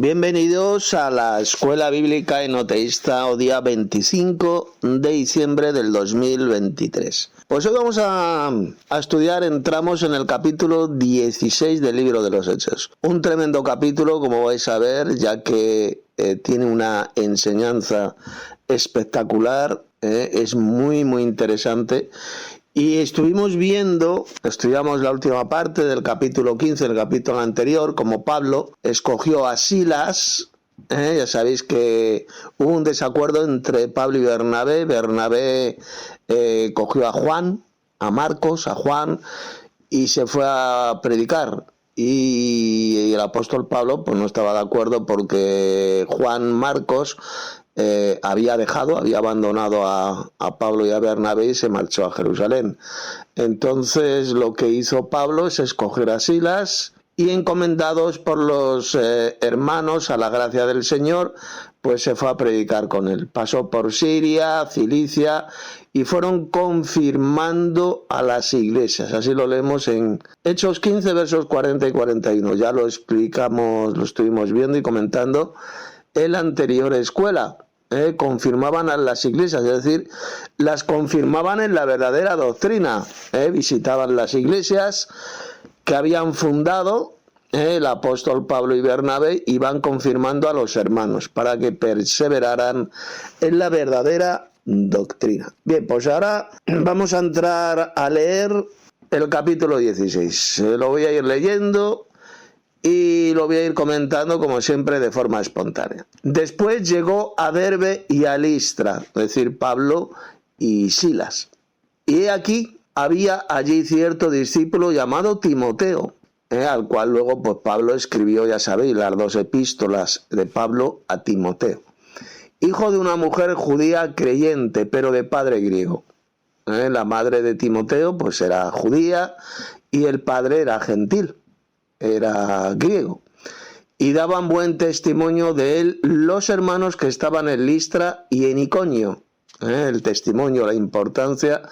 Bienvenidos a la Escuela Bíblica Enoteísta, o día 25 de diciembre del 2023. Pues hoy vamos a estudiar, entramos en el capítulo 16 del libro de los Hechos. Un tremendo capítulo, como vais a ver, ya que tiene una enseñanza espectacular, es muy interesante. Y estudiamos la última parte del capítulo 15, el capítulo anterior, como Pablo escogió a Silas. Ya sabéis que hubo un desacuerdo entre Pablo y Bernabé. Bernabé cogió a Juan, a Marcos, a Juan, y se fue a predicar. Y el apóstol Pablo pues no estaba de acuerdo porque Juan Marcos había abandonado a Pablo y a Bernabé y se marchó a Jerusalén. Entonces lo que hizo Pablo es escoger a Silas y, encomendados por los hermanos a la gracia del Señor, pues se fue a predicar con él. Pasó por Siria, Cilicia, y fueron confirmando a las iglesias. Así lo leemos en Hechos 15, versos 40 y 41. Ya lo explicamos, lo estuvimos viendo y comentando en la anterior escuela. Confirmaban a las iglesias, es decir, las confirmaban en la verdadera doctrina. Visitaban las iglesias que habían fundado el apóstol Pablo y Bernabé, y van confirmando a los hermanos para que perseveraran en la verdadera doctrina. Bien, pues ahora vamos a entrar a leer el capítulo 16. Lo voy a ir leyendo y lo voy a ir comentando, como siempre, de forma espontánea. Después llegó a Derbe y a Listra, es decir, Pablo y Silas. Y he aquí, había allí cierto discípulo llamado Timoteo, al cual luego pues Pablo escribió, ya sabéis, las dos epístolas de Pablo a Timoteo. Hijo de una mujer judía creyente, pero de padre griego. La madre de Timoteo pues era judía y el padre era gentil, era griego, y daban buen testimonio de él los hermanos que estaban en Listra y en Iconio. El testimonio, la importancia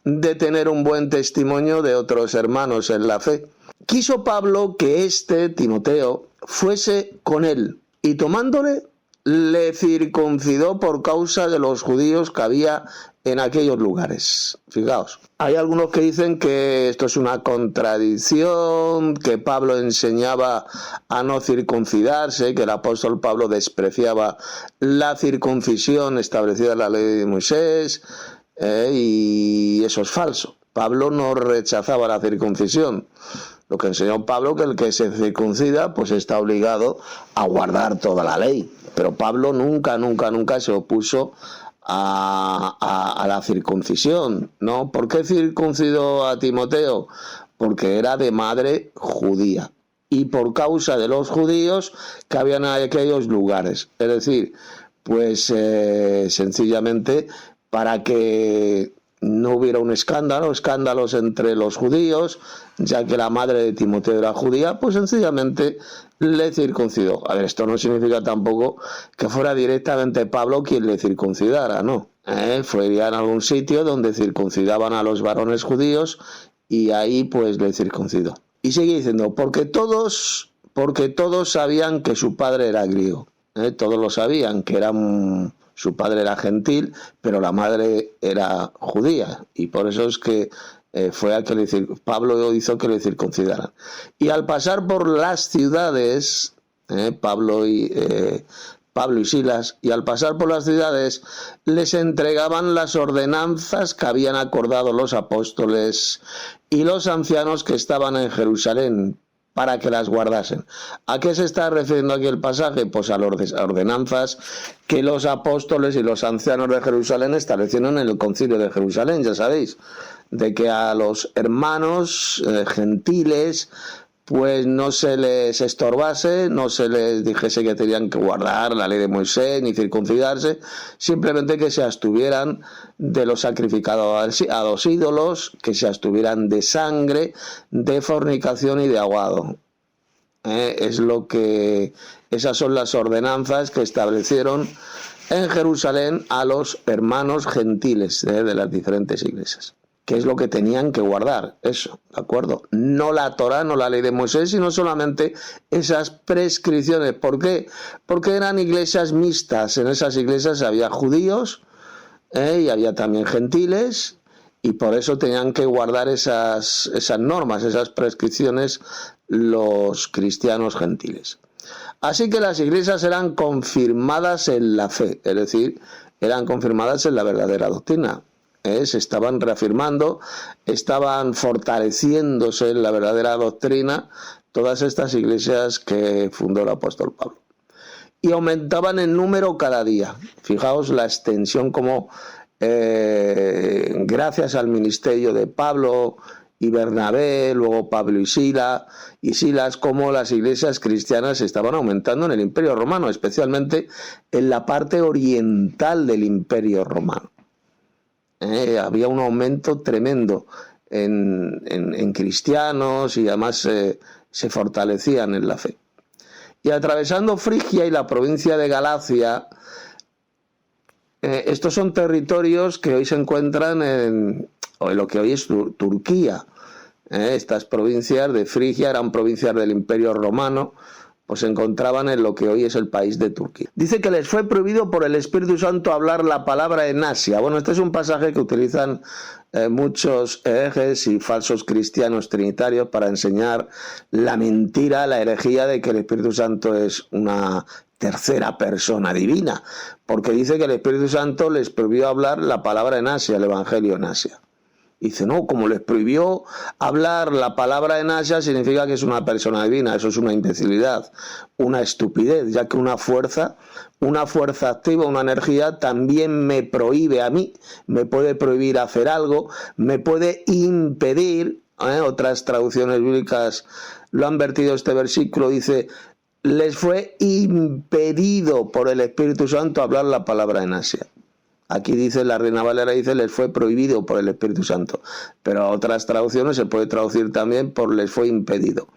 de tener un buen testimonio de otros hermanos en la fe. Quiso Pablo que Timoteo, fuese con él, y tomándole, le circuncidó por causa de los judíos que había en aquellos lugares. Fijaos, hay algunos que dicen que esto es una contradicción, que Pablo enseñaba a no circuncidarse, que el apóstol Pablo despreciaba la circuncisión establecida en la ley de Moisés, y eso es falso. Pablo no rechazaba la circuncisión. Lo que enseñó Pablo, que el que se circuncida pues está obligado a guardar toda la ley. Pero Pablo nunca se opuso a la circuncisión, ¿no? ¿Por qué circuncidó a Timoteo? Porque era de madre judía y por causa de los judíos que habían en aquellos lugares. Es decir, pues sencillamente para que no hubiera escándalos entre los judíos, ya que la madre de Timoteo era judía, pues sencillamente le circuncidó. A ver, esto no significa tampoco que fuera directamente Pablo quien le circuncidara, no. Fue en algún sitio donde circuncidaban a los varones judíos y ahí pues le circuncidó. Y sigue diciendo, porque todos sabían que su padre era griego. Todos lo sabían, que su padre era gentil, pero la madre era judía, y por eso es que fue a que Pablo hizo que le circuncidaran. Y al pasar por las ciudades, Pablo y Silas, y al pasar por las ciudades, les entregaban las ordenanzas que habían acordado los apóstoles y los ancianos que estaban en Jerusalén, para que las guardasen. ¿A qué se está refiriendo aquí el pasaje? Pues a las ordenanzas que los apóstoles y los ancianos de Jerusalén establecieron en el concilio de Jerusalén, ya sabéis, de que a los hermanos gentiles pues no se les estorbase, no se les dijese que tenían que guardar la ley de Moisés ni circuncidarse, simplemente que se abstuvieran de los sacrificados a los ídolos, que se abstuvieran de sangre, de fornicación y de aguado. Esas son las ordenanzas que establecieron en Jerusalén a los hermanos gentiles de las diferentes iglesias. ¿Qué es lo que tenían que guardar? Eso, ¿de acuerdo? No la Torá, no la ley de Moisés, sino solamente esas prescripciones. ¿Por qué? Porque eran iglesias mixtas. En esas iglesias había judíos y había también gentiles, y por eso tenían que guardar esas normas, esas prescripciones los cristianos gentiles. Así que las iglesias eran confirmadas en la fe, es decir, eran confirmadas en la verdadera doctrina. Se estaban reafirmando, estaban fortaleciéndose en la verdadera doctrina todas estas iglesias que fundó el apóstol Pablo. Y aumentaban en número cada día. Fijaos la extensión como gracias al ministerio de Pablo y Bernabé, luego Pablo y Silas, como las iglesias cristianas estaban aumentando en el Imperio Romano, especialmente en la parte oriental del Imperio Romano. Había un aumento tremendo en cristianos y además se fortalecían en la fe. Y atravesando Frigia y la provincia de Galacia, estos son territorios que hoy se encuentran en lo que hoy es Turquía. Estas provincias de Frigia eran provincias del Imperio Romano, pues se encontraban en lo que hoy es el país de Turquía. Dice que les fue prohibido por el Espíritu Santo hablar la palabra en Asia. Bueno, este es un pasaje que utilizan muchos herejes y falsos cristianos trinitarios para enseñar la mentira, la herejía de que el Espíritu Santo es una tercera persona divina, porque dice que el Espíritu Santo les prohibió hablar la palabra en Asia, el Evangelio en Asia. Dice, no, como les prohibió hablar la palabra en Asia, significa que es una persona divina. Eso es una imbecilidad, una estupidez, ya que una fuerza activa, una energía, también me prohíbe a mí, me puede prohibir hacer algo, me puede impedir. Otras traducciones bíblicas lo han vertido este versículo, dice, les fue impedido por el Espíritu Santo hablar la palabra en Asia. Aquí dice, la Reina Valera dice, les fue prohibido por el Espíritu Santo. Pero a otras traducciones se puede traducir también por les fue impedido.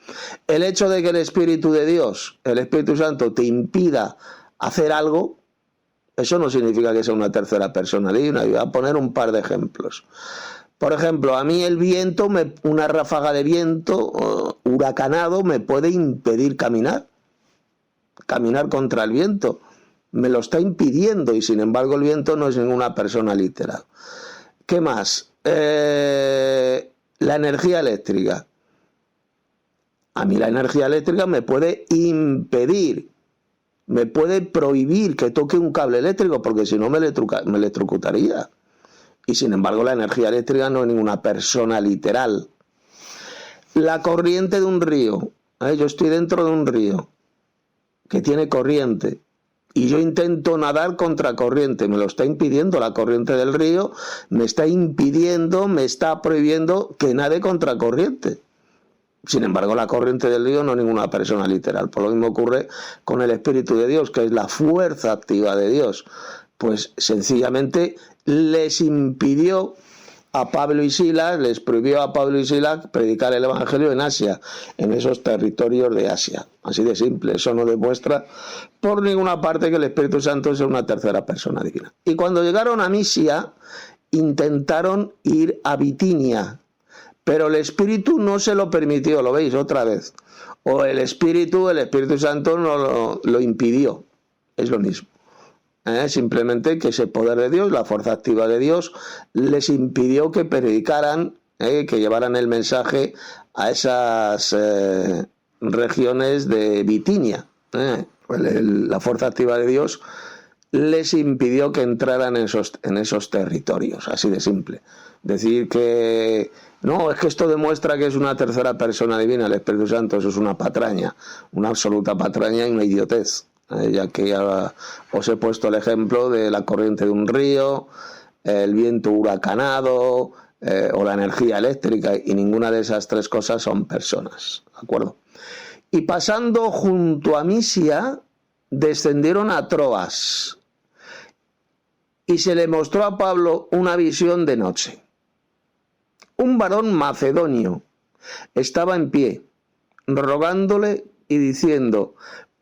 El hecho de que el Espíritu de Dios, el Espíritu Santo, te impida hacer algo, eso no significa que sea una tercera persona divina. Y voy a poner un par de ejemplos. Por ejemplo, a mí el viento, una ráfaga de viento huracanado me puede impedir caminar contra el viento. Me lo está impidiendo y sin embargo el viento no es ninguna persona literal. ¿Qué más? La energía eléctrica. A mí la energía eléctrica me puede impedir, me puede prohibir que toque un cable eléctrico porque si no me electrocutaría. Y sin embargo la energía eléctrica no es ninguna persona literal. La corriente de un río. Yo estoy dentro de un río que tiene corriente. Y yo intento nadar contra corriente, me lo está impidiendo la corriente del río, me está impidiendo, me está prohibiendo que nade contra corriente. Sin embargo, la corriente del río no es ninguna persona literal. Por lo mismo ocurre con el Espíritu de Dios, que es la fuerza activa de Dios. Pues sencillamente les impidió a Pablo y Silas, les prohibió a Pablo y Silas predicar el Evangelio en Asia, en esos territorios de Asia. Así de simple, eso no demuestra por ninguna parte que el Espíritu Santo sea una tercera persona divina. Y cuando llegaron a Misia, intentaron ir a Bitinia, pero el Espíritu no se lo permitió, lo veis otra vez. O el Espíritu Santo no lo impidió, es lo mismo. Simplemente que ese poder de Dios, la fuerza activa de Dios, les impidió que predicaran, que llevaran el mensaje a esas regiones de Bitinia. La fuerza activa de Dios les impidió que entraran en esos territorios, así de simple. Decir que no, es que esto demuestra que es una tercera persona divina, el Espíritu Santo, eso es una patraña, una absoluta patraña y una idiotez. Ya que ya os he puesto el ejemplo de la corriente de un río, el viento huracanado o la energía eléctrica, y ninguna de esas tres cosas son personas, ¿de acuerdo? Y pasando junto a Misia, descendieron a Troas y se le mostró a Pablo una visión de noche. Un varón macedonio estaba en pie, rogándole y diciendo: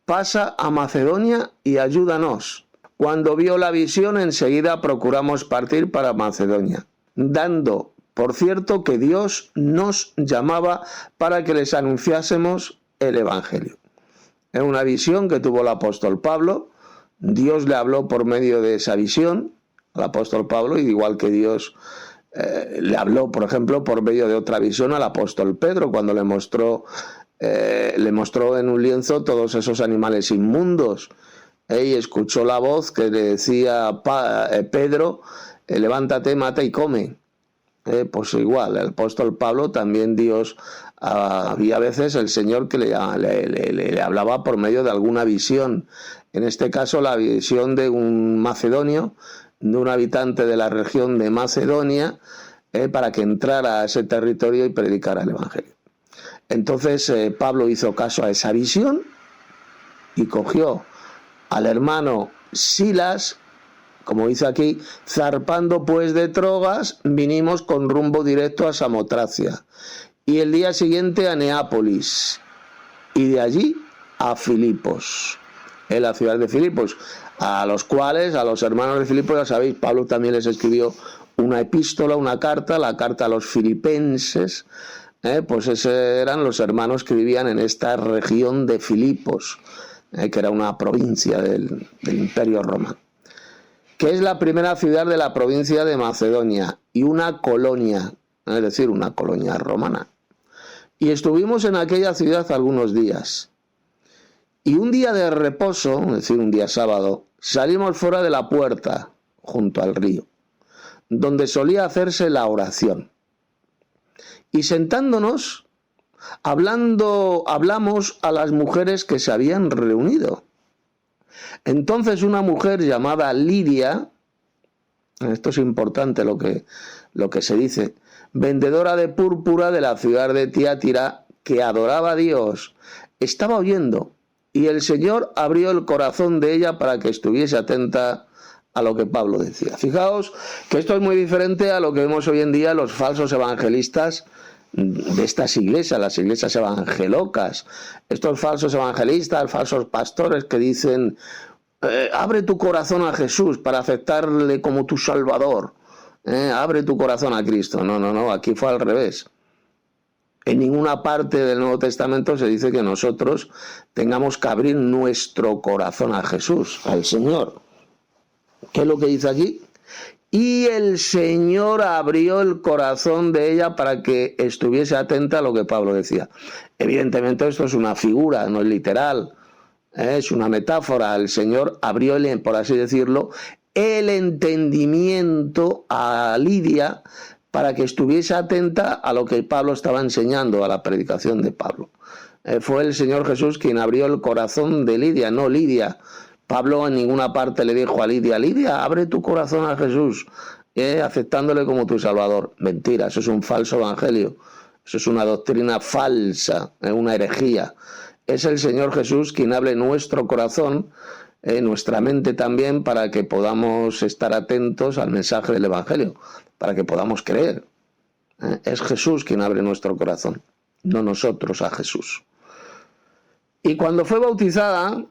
pasa a Macedonia y ayúdanos. Cuando vio la visión, enseguida procuramos partir para Macedonia, dando Por cierto, que Dios nos llamaba para que les anunciásemos el Evangelio. Es una visión que tuvo el apóstol Pablo. Dios le habló por medio de esa visión al apóstol Pablo, igual que Dios le habló, por ejemplo, por medio de otra visión al apóstol Pedro, cuando le mostró en un lienzo todos esos animales inmundos. Y escuchó la voz que le decía Pedro, levántate, mata y come. Pues igual, el apóstol Pablo también Dios, había veces el Señor que le hablaba por medio de alguna visión. En este caso la visión de un macedonio, de un habitante de la región de Macedonia, para que entrara a ese territorio y predicara el Evangelio. Entonces Pablo hizo caso a esa visión y cogió al hermano Silas, como dice aquí, zarpando pues de Troas, vinimos con rumbo directo a Samotracia, y el día siguiente a Neápolis, y de allí a Filipos, en la ciudad de Filipos, a los cuales, a los hermanos de Filipos, ya sabéis, Pablo también les escribió una epístola, una carta, la carta a los filipenses. Pues esos eran los hermanos que vivían en esta región de Filipos, que era una provincia del Imperio Romano, que es la primera ciudad de la provincia de Macedonia y una colonia, es decir, una colonia romana. Y estuvimos en aquella ciudad algunos días. Y un día de reposo, es decir, un día sábado, salimos fuera de la puerta, junto al río, donde solía hacerse la oración. Y sentándonos, hablamos a las mujeres que se habían reunido. Entonces una mujer llamada Lidia, esto es importante lo que se dice, vendedora de púrpura de la ciudad de Tiatira, que adoraba a Dios, estaba oyendo, y el Señor abrió el corazón de ella para que estuviese atenta a lo que Pablo decía. Fijaos que esto es muy diferente a lo que vemos hoy en día los falsos evangelistas de estas iglesias, las iglesias evangelocas, estos falsos evangelistas, falsos pastores que dicen abre tu corazón a Jesús para aceptarle como tu Salvador, abre tu corazón a Cristo. No, aquí fue al revés. En ninguna parte del Nuevo Testamento se dice que nosotros tengamos que abrir nuestro corazón a Jesús, al Señor. ¿Qué es lo que dice aquí? Y el Señor abrió el corazón de ella para que estuviese atenta a lo que Pablo decía. Evidentemente esto es una figura, no es literal, es una metáfora. El Señor abrió, por así decirlo, el entendimiento a Lidia para que estuviese atenta a lo que Pablo estaba enseñando, a la predicación de Pablo. Fue el Señor Jesús quien abrió el corazón de Lidia, no Lidia. Pablo en ninguna parte le dijo a Lidia, Lidia, abre tu corazón a Jesús, aceptándole como tu Salvador. Mentira, eso es un falso evangelio, eso es una doctrina falsa, una herejía. Es el Señor Jesús quien abre nuestro corazón, nuestra mente también, para que podamos estar atentos al mensaje del evangelio, para que podamos creer. Es Jesús quien abre nuestro corazón, no nosotros a Jesús. Y cuando fue bautizada,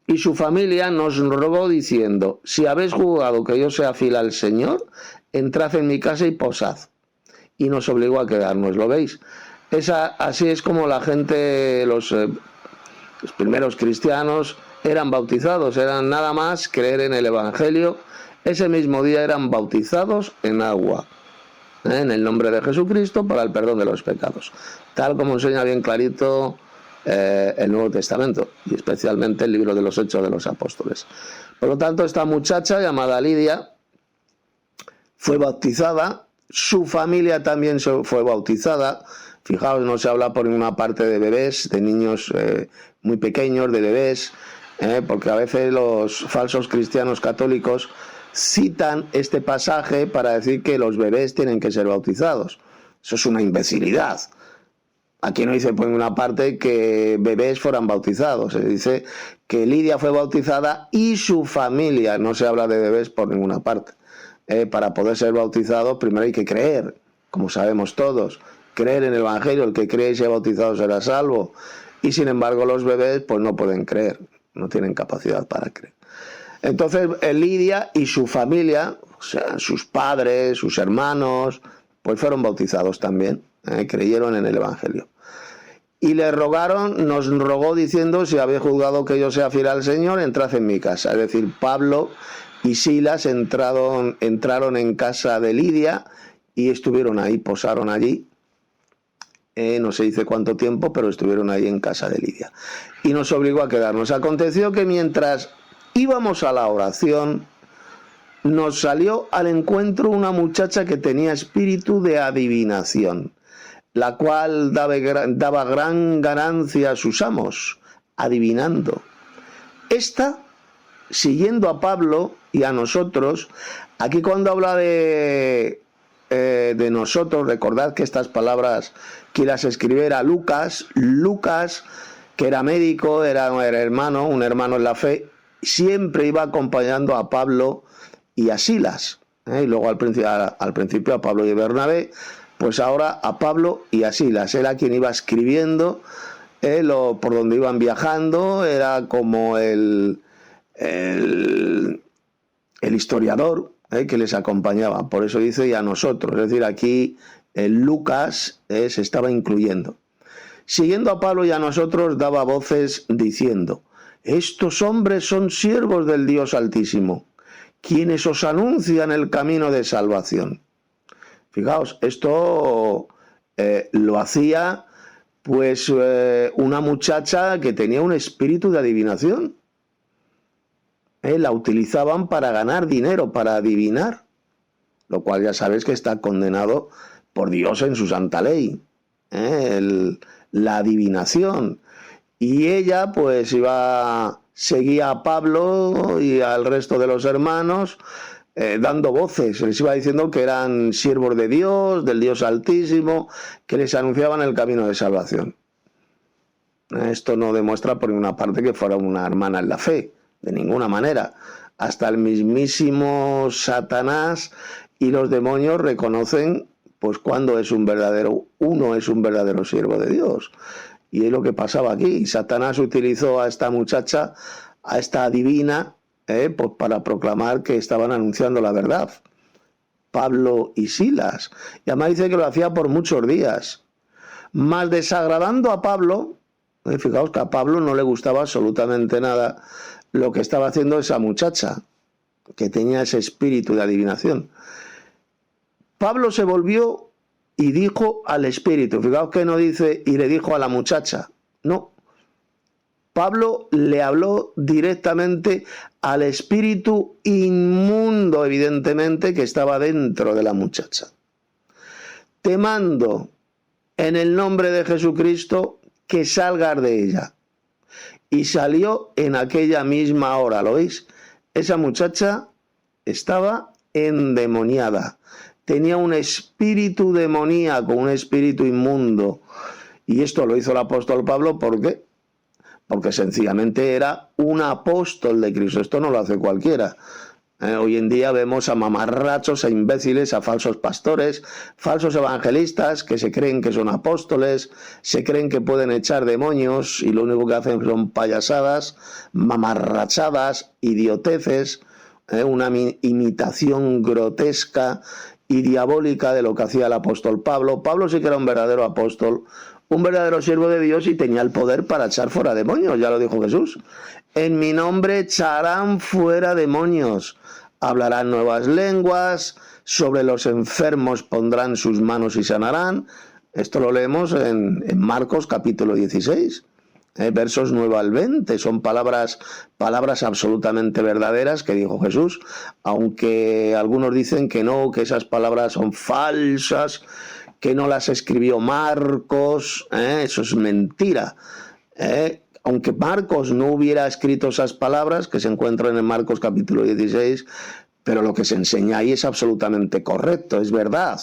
y su familia nos rogó diciendo, si habéis juzgado que yo sea fiel al Señor, entrad en mi casa y posad. Y nos obligó a quedarnos, ¿lo veis? Así es como la gente, los primeros cristianos eran bautizados, eran nada más creer en el Evangelio. Ese mismo día eran bautizados en agua, en el nombre de Jesucristo para el perdón de los pecados. Tal como enseña bien clarito el Nuevo Testamento, y especialmente el libro de los Hechos de los Apóstoles. Por lo tanto, esta muchacha llamada Lidia fue bautizada, su familia también fue bautizada. Fijaos, no se habla por ninguna parte de bebés, de niños muy pequeños, de bebés, porque a veces los falsos cristianos católicos citan este pasaje para decir que los bebés tienen que ser bautizados. Eso es una imbecilidad. Aquí no dice por ninguna parte que bebés fueran bautizados, se dice que Lidia fue bautizada y su familia, no se habla de bebés por ninguna parte. Para poder ser bautizado primero hay que creer, como sabemos todos, creer en el Evangelio, el que cree y sea bautizado será salvo, y sin embargo los bebés pues no pueden creer, no tienen capacidad para creer. Entonces Lidia y su familia, o sea, sus padres, sus hermanos, pues fueron bautizados también, creyeron en el Evangelio. Y le rogaron, nos rogó diciendo: si habéis juzgado que yo sea fiel al Señor, entrad en mi casa. Es decir, Pablo y Silas entraron en casa de Lidia y estuvieron ahí, posaron allí. No se dice cuánto tiempo, pero estuvieron ahí en casa de Lidia. Y nos obligó a quedarnos. Aconteció que mientras íbamos a la oración, nos salió al encuentro una muchacha que tenía espíritu de adivinación, la cual daba gran ganancia a sus amos, adivinando. Esta, siguiendo a Pablo y a nosotros, aquí cuando habla de nosotros, recordad que estas palabras que las escribiera Lucas, que era médico, era un hermano en la fe, siempre iba acompañando a Pablo y a Silas, y luego al principio a Pablo y a Bernabé, pues ahora a Pablo y a Silas. Era quien iba escribiendo por donde iban viajando, era como el historiador que les acompañaba. Por eso dice: y a nosotros. Es decir, aquí Lucas se estaba incluyendo. Siguiendo a Pablo y a nosotros, daba voces diciendo: estos hombres son siervos del Dios Altísimo, quienes os anuncian el camino de salvación. Fijaos, esto lo hacía pues una muchacha que tenía un espíritu de adivinación. La utilizaban para ganar dinero, para adivinar, lo cual ya sabes que está condenado por Dios en su santa ley, la adivinación. Y ella pues seguía a Pablo y al resto de los hermanos dando voces, les iba diciendo que eran siervos de Dios, del Dios Altísimo, que les anunciaban el camino de salvación. Esto no demuestra por ninguna parte que fuera una hermana en la fe, de ninguna manera. Hasta el mismísimo Satanás y los demonios reconocen pues cuando uno es un verdadero siervo de Dios. Y es lo que pasaba aquí. Satanás utilizó a esta muchacha, a esta adivina, pues para proclamar que estaban anunciando la verdad. Pablo y Silas. Y además dice que lo hacía por muchos días. Más desagradando a Pablo, fijaos que a Pablo no le gustaba absolutamente nada lo que estaba haciendo esa muchacha, que tenía ese espíritu de adivinación. Pablo se volvió y dijo al espíritu. Fijaos que no dice y le dijo a la muchacha. No. Pablo le habló directamente al espíritu inmundo, evidentemente, que estaba dentro de la muchacha. Te mando en el nombre de Jesucristo que salgas de ella. Y salió en aquella misma hora, ¿lo veis? Esa muchacha estaba endemoniada. Tenía un espíritu demoníaco, un espíritu inmundo. Y esto lo hizo el apóstol Pablo, ¿por qué? Porque sencillamente era un apóstol de Cristo. Esto no lo hace cualquiera. Hoy en día vemos a mamarrachos, a imbéciles, a falsos pastores, falsos evangelistas que se creen que son apóstoles, se creen que pueden echar demonios y lo único que hacen son payasadas, mamarrachadas, idioteces, una imitación grotesca y diabólica de lo que hacía el apóstol Pablo. Pablo sí que era un verdadero apóstol, un verdadero siervo de Dios y tenía el poder para echar fuera demonios, ya lo dijo Jesús. En mi nombre echarán fuera demonios, hablarán nuevas lenguas, sobre los enfermos pondrán sus manos y sanarán. Esto lo leemos en Marcos capítulo 16, versos 9 al 20. Son palabras absolutamente verdaderas que dijo Jesús, aunque algunos dicen que no, que esas palabras son falsas, que no las escribió Marcos. Eso es mentira. Aunque Marcos no hubiera escrito esas palabras que se encuentran en Marcos capítulo 16, pero lo que se enseña ahí es absolutamente correcto, es verdad,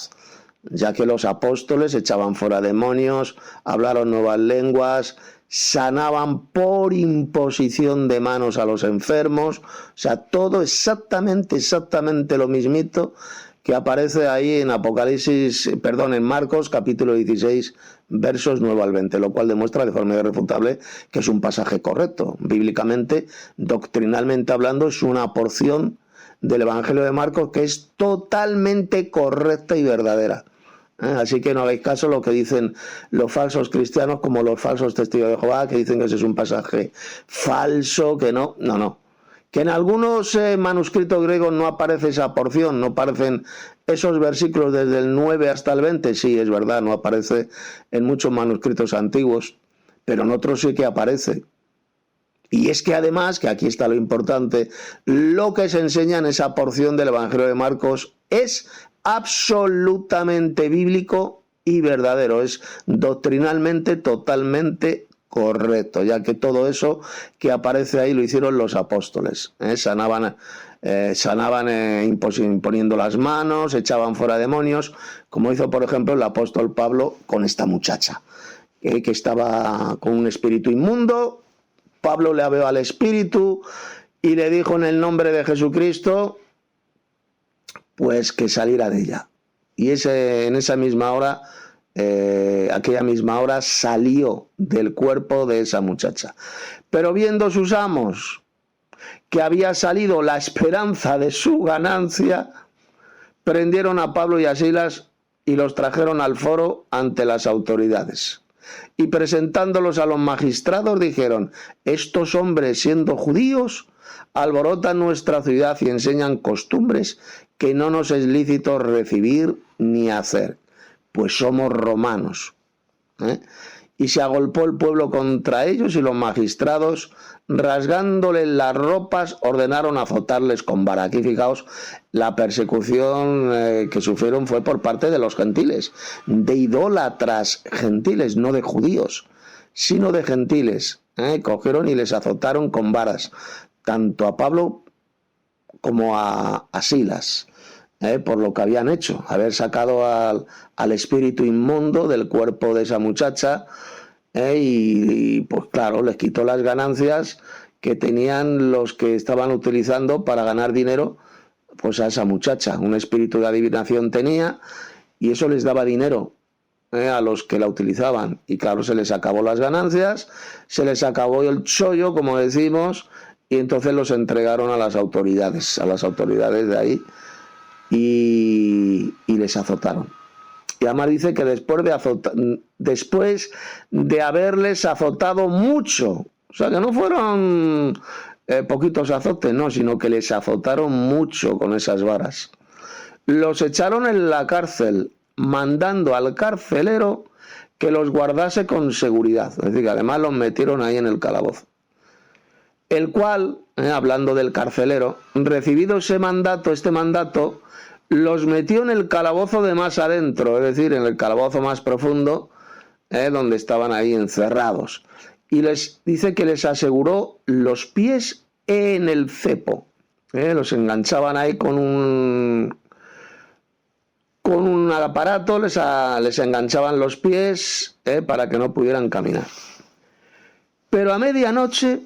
ya que los apóstoles echaban fuera demonios, hablaron nuevas lenguas, sanaban por imposición de manos a los enfermos, o sea, todo exactamente lo mismito que aparece ahí en en Marcos capítulo 16, versos 9 al 20, lo cual demuestra de forma irrefutable que es un pasaje correcto. Bíblicamente, doctrinalmente hablando, es una porción del Evangelio de Marcos que es totalmente correcta y verdadera. Así que no hagáis caso a lo que dicen los falsos cristianos, como los falsos testigos de Jehová, que dicen que ese es un pasaje falso, que no. Que en algunos manuscritos griegos no aparece esa porción, no aparecen esos versículos desde el 9 hasta el 20, sí, es verdad, no aparece en muchos manuscritos antiguos, pero en otros sí que aparece. Y es que además, que aquí está lo importante, lo que se enseña en esa porción del Evangelio de Marcos es absolutamente bíblico y verdadero, es doctrinalmente totalmente correcto, ya que todo eso que aparece ahí lo hicieron los apóstoles, sanaban imponiendo las manos, echaban fuera demonios, como hizo por ejemplo el apóstol Pablo con esta muchacha, que estaba con un espíritu inmundo. Pablo le habló al espíritu y le dijo en el nombre de Jesucristo, pues que saliera de ella. Y en esa misma hora, aquella misma hora salió del cuerpo de esa muchacha. Pero viendo sus amos que había salido la esperanza de su ganancia, prendieron a Pablo y a Silas y los trajeron al foro ante las autoridades. Y presentándolos a los magistrados dijeron: estos hombres, siendo judíos, alborotan nuestra ciudad y enseñan costumbres que no nos es lícito recibir ni hacer, pues somos romanos. Y se agolpó el pueblo contra ellos, y los magistrados, rasgándoles las ropas, ordenaron azotarles con vara. Aquí fijaos, la persecución que sufrieron fue por parte de los gentiles, de idólatras gentiles, no de judíos, sino de gentiles. Cogieron y les azotaron con varas, tanto a Pablo como a Silas, por lo que habían hecho, haber sacado al espíritu inmundo del cuerpo de esa muchacha, y pues claro, les quitó las ganancias que tenían los que estaban utilizando para ganar dinero, pues a esa muchacha. Un espíritu de adivinación tenía y eso les daba dinero a los que la utilizaban, y claro, se les acabó las ganancias, se les acabó el chollo, como decimos, y entonces los entregaron a las autoridades de ahí, y les azotaron. Y además dice que después de haberles azotado mucho, o sea que no fueron poquitos azotes, no, sino que les azotaron mucho con esas varas. Los echaron en la cárcel, mandando al carcelero que los guardase con seguridad. Es decir, que además los metieron ahí en el calabozo. El cual, hablando del carcelero, recibido este mandato, los metió en el calabozo de más adentro, es decir, en el calabozo más profundo, donde estaban ahí encerrados. Y les dice que les aseguró los pies en el cepo. Los enganchaban ahí con un aparato, les enganchaban los pies para que no pudieran caminar. Pero a medianoche,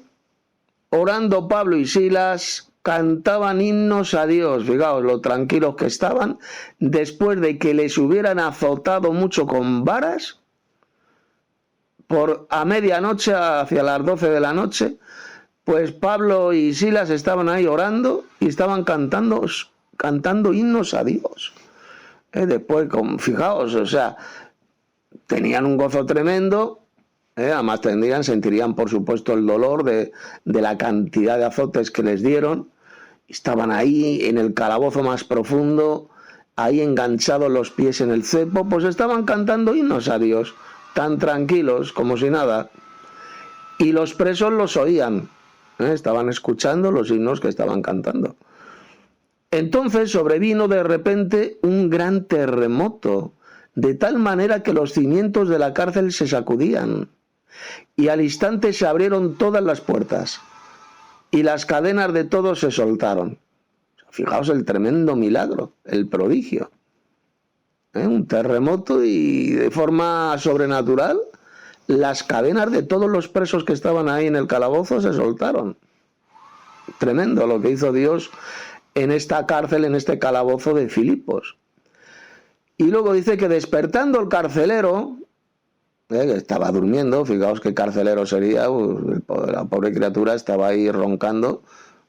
orando Pablo y Silas, cantaban himnos a Dios. Fijaos lo tranquilos que estaban, después de que les hubieran azotado mucho con varas. A medianoche, hacia las 12 de la noche, pues Pablo y Silas estaban ahí orando y estaban cantando himnos a Dios. Después, fijaos, o sea, tenían un gozo tremendo. Además sentirían por supuesto el dolor de la cantidad de azotes que les dieron. Estaban ahí en el calabozo más profundo, ahí enganchados los pies en el cepo, pues estaban cantando himnos a Dios, tan tranquilos como si nada. Y los presos los oían, estaban escuchando los himnos que estaban cantando. Entonces sobrevino de repente un gran terremoto, de tal manera que los cimientos de la cárcel se sacudían, y al instante se abrieron todas las puertas, y las cadenas de todos se soltaron. Fijaos el tremendo milagro, el prodigio. Un terremoto, y de forma sobrenatural las cadenas de todos los presos que estaban ahí en el calabozo se soltaron. Tremendo lo que hizo Dios en esta cárcel, en este calabozo de Filipos. Y luego dice que despertando el carcelero, que estaba durmiendo, fijaos qué carcelero sería, la pobre criatura estaba ahí roncando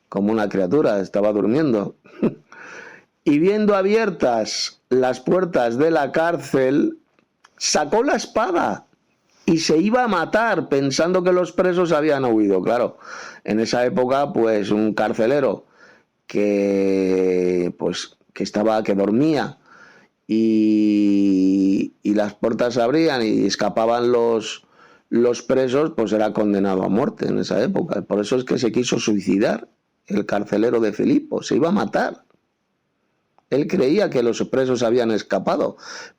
como una criatura, estaba durmiendo. Y viendo abiertas las puertas de la cárcel, sacó la espada y se iba a matar pensando que los presos habían huido. Claro, en esa época, pues un carcelero que dormía y las puertas se abrían y escapaban los presos, pues era condenado a muerte en esa época. Por eso es que se quiso suicidar el carcelero de Filipos, se iba a matar. Él creía que los presos habían escapado.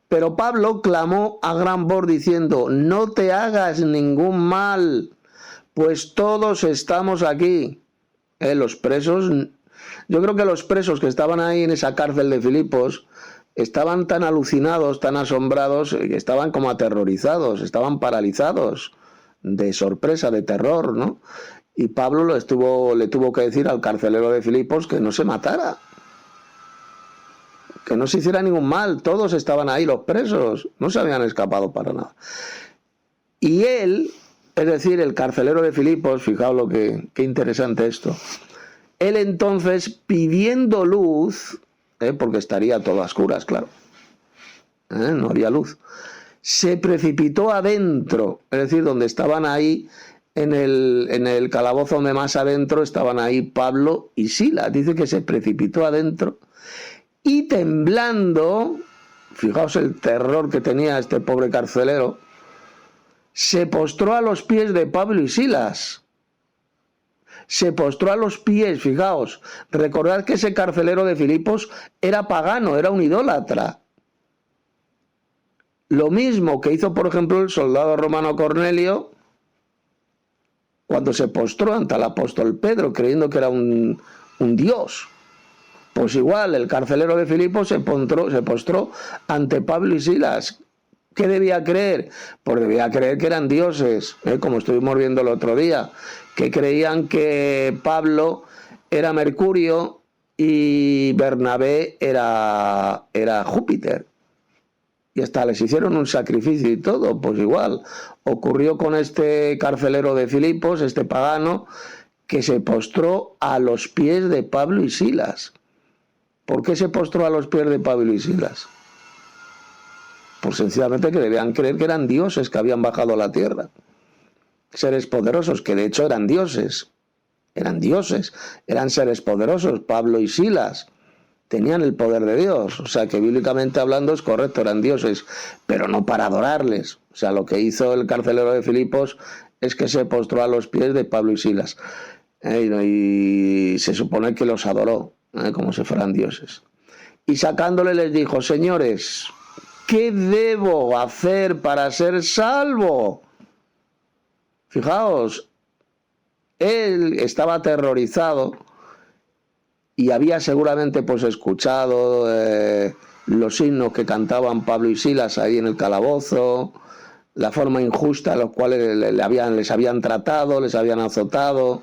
Pero Pablo clamó a gran voz diciendo: no te hagas ningún mal, pues todos estamos aquí. Los presos, yo creo que los presos que estaban ahí en esa cárcel de Filipos estaban tan alucinados, tan asombrados, que estaban como aterrorizados, estaban paralizados de sorpresa, de terror, ¿no? Y Pablo le tuvo que decir al carcelero de Filipos que no se matara, que no se hiciera ningún mal. Todos estaban ahí, los presos, no se habían escapado para nada. Y él, es decir, el carcelero de Filipos, fijaos qué interesante esto, él entonces, pidiendo luz, porque estaría todo a oscuras, claro, no había luz, se precipitó adentro, es decir, donde estaban ahí, en el calabozo donde más adentro estaban ahí Pablo y Silas. Dice que se precipitó adentro y temblando, fijaos el terror que tenía este pobre carcelero, se postró a los pies de Pablo y Silas. Se postró a los pies, fijaos. Recordad que ese carcelero de Filipos era pagano, era un idólatra. Lo mismo que hizo, por ejemplo, el soldado romano Cornelio cuando se postró ante el apóstol Pedro, creyendo que era un dios. Pues igual, el carcelero de Filipos se postró ante Pablo y Silas. ¿Qué debía creer? Pues debía creer que eran dioses, como estuvimos viendo el otro día, que creían que Pablo era Mercurio y Bernabé era Júpiter. Y hasta les hicieron un sacrificio y todo. Pues igual, ocurrió con este carcelero de Filipos, este pagano, que se postró a los pies de Pablo y Silas. ¿Por qué se postró a los pies de Pablo y Silas? Pues sencillamente que debían creer que eran dioses que habían bajado a la tierra. Seres poderosos, que de hecho eran dioses. Eran seres poderosos. Pablo y Silas tenían el poder de Dios. O sea que bíblicamente hablando es correcto, eran dioses, pero no para adorarles. O sea, lo que hizo el carcelero de Filipos es que se postró a los pies de Pablo y Silas. Y se supone que los adoró, como si fueran dioses. Y sacándole les dijo: señores, ¿qué debo hacer para ser salvo? Fijaos, él estaba aterrorizado y había seguramente pues escuchado los himnos que cantaban Pablo y Silas ahí en el calabozo, la forma injusta en la cual les habían tratado, les habían azotado.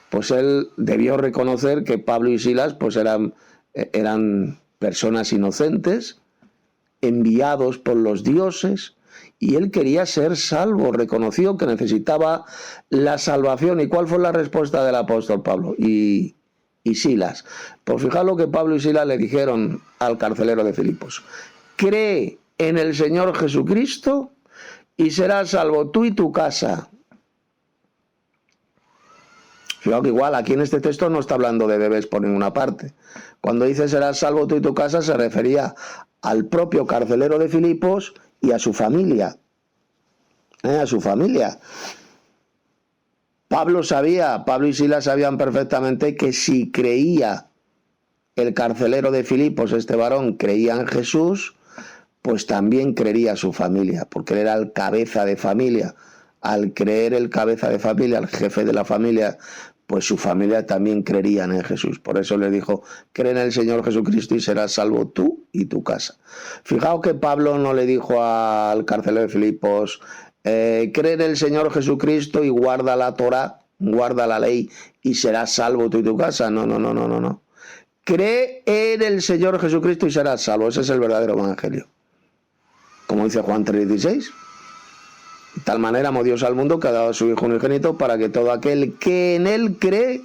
Pues él debió reconocer que Pablo y Silas pues eran personas inocentes, enviados por los dioses, y él quería ser salvo, reconoció que necesitaba la salvación. ¿Y cuál fue la respuesta del apóstol Pablo y Silas? Pues fijaos lo que Pablo y Silas le dijeron al carcelero de Filipos: cree en el Señor Jesucristo y serás salvo tú y tu casa. Fijaos que igual aquí en este texto no está hablando de bebés por ninguna parte. Cuando dice serás salvo tú y tu casa, se refería al propio carcelero de Filipos y a su familia. A su familia. Pablo y Silas sabían perfectamente que si creía el carcelero de Filipos, este varón, creía en Jesús, pues también creería su familia, porque él era el cabeza de familia. Al creer el cabeza de familia, el jefe de la familia, pues su familia también creerían en Jesús. Por eso le dijo: cree en el Señor Jesucristo y serás salvo tú y tu casa. Fijaos que Pablo no le dijo al carcelero de Filipos: cree en el Señor Jesucristo y guarda la Torá, guarda la ley y serás salvo tú y tu casa. No. Cree en el Señor Jesucristo y serás salvo. Ese es el verdadero evangelio. Como dice Juan 3:16. De tal manera amó Dios al mundo que ha dado a su Hijo unigénito para que todo aquel que en él cree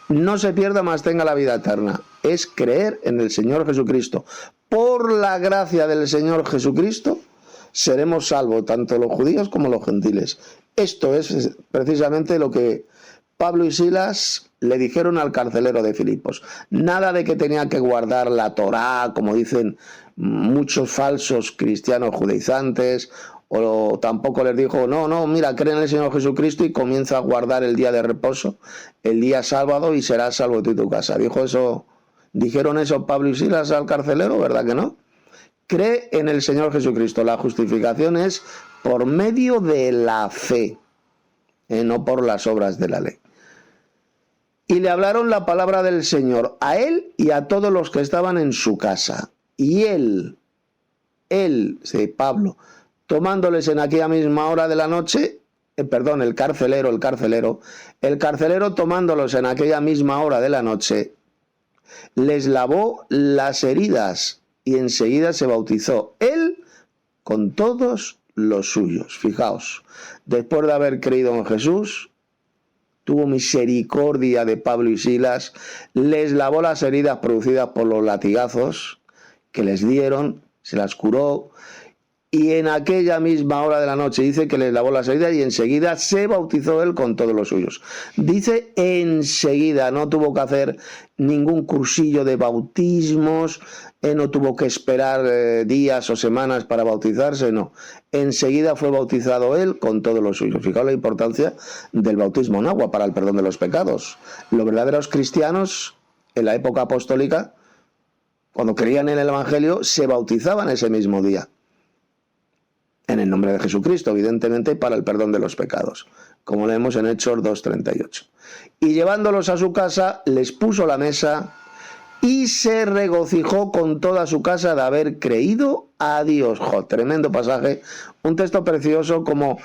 no se pierda, mas tenga la vida eterna. Es creer en el Señor Jesucristo. por la gracia del Señor Jesucristo, seremos salvos, tanto los judíos como los gentiles. Esto es precisamente lo que Pablo y Silas le dijeron al carcelero de Filipos. Nada de que tenía que guardar la Torá, como dicen muchos falsos cristianos judaizantes, o tampoco les dijo, no, mira, cree en el Señor Jesucristo y comienza a guardar el día de reposo, el día sábado, y serás salvo tú y tu casa. Dijeron eso Pablo y Silas al carcelero, ¿verdad que no? Cree en el Señor Jesucristo. La justificación es por medio de la fe, no por las obras de la ley. Y le hablaron la palabra del Señor a él y a todos los que estaban en su casa. Y Pablo, tomándoles en aquella misma hora de la noche, el carcelero tomándolos en aquella misma hora de la noche, les lavó las heridas y enseguida se bautizó él con todos los suyos. Fijaos, después de haber creído en Jesús, tuvo misericordia de Pablo y Silas, les lavó las heridas producidas por los latigazos que les dieron, se las curó, y en aquella misma hora de la noche dice que les lavó las heridas y enseguida se bautizó él con todos los suyos. Dice enseguida, no tuvo que hacer ningún cursillo de bautismos, no tuvo que esperar días o semanas para bautizarse, no. Enseguida fue bautizado él con todos los suyos. Fijaos la importancia del bautismo en agua para el perdón de los pecados. Los verdaderos cristianos en la época apostólica, cuando creían en el Evangelio, se bautizaban ese mismo día. En el nombre de Jesucristo, evidentemente, para el perdón de los pecados, como leemos en Hechos 2:38. Y llevándolos a su casa, les puso la mesa y se regocijó con toda su casa de haber creído a Dios. Tremendo pasaje, un texto precioso, como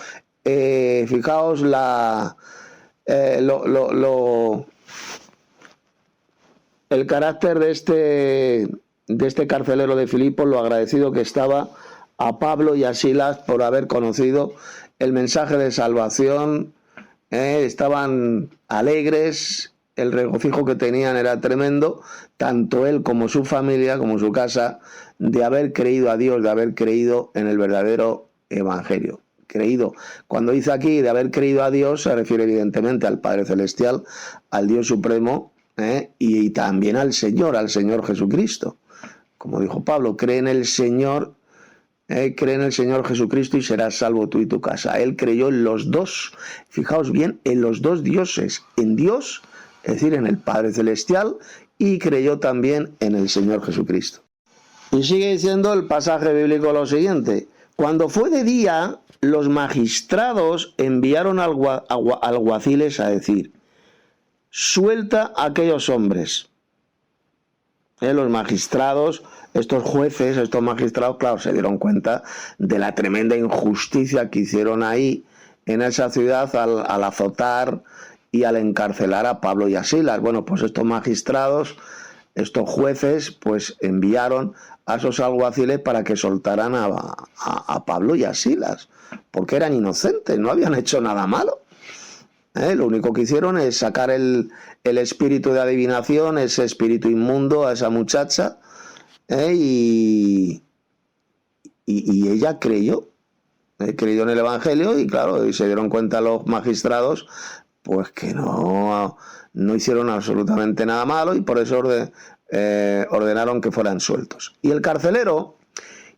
fijaos el carácter de este carcelero de Filipos, lo agradecido que estaba a Pablo y a Silas por haber conocido el mensaje de salvación. Estaban alegres, el regocijo que tenían era tremendo, tanto él como su familia, como su casa, de haber creído a Dios, de haber creído en el verdadero Evangelio. Creído, cuando dice aquí de haber creído a Dios, se refiere evidentemente al Padre Celestial, al Dios Supremo, y también al Señor Jesucristo. Como dijo Pablo, cree en el Señor Jesucristo y serás salvo tú y tu casa. Él creyó en los dos, fijaos bien, en los dos dioses, en Dios, es decir, en el Padre Celestial, y creyó también en el Señor Jesucristo. Y sigue diciendo el pasaje bíblico lo siguiente: cuando fue de día, los magistrados enviaron alguaciles a decir, suelta a aquellos hombres. Los magistrados, estos jueces, estos magistrados, claro, se dieron cuenta de la tremenda injusticia que hicieron ahí en esa ciudad al azotar y al encarcelar a Pablo y a Silas. Bueno, pues estos magistrados, estos jueces, pues enviaron a esos alguaciles para que soltaran a Pablo y a Silas, porque eran inocentes, no habían hecho nada malo. Lo único que hicieron es sacar el espíritu de adivinación, ese espíritu inmundo a esa muchacha, y ella creyó en el Evangelio, y claro, y se dieron cuenta los magistrados pues que no hicieron absolutamente nada malo, y por eso ordenaron que fueran sueltos. Y el carcelero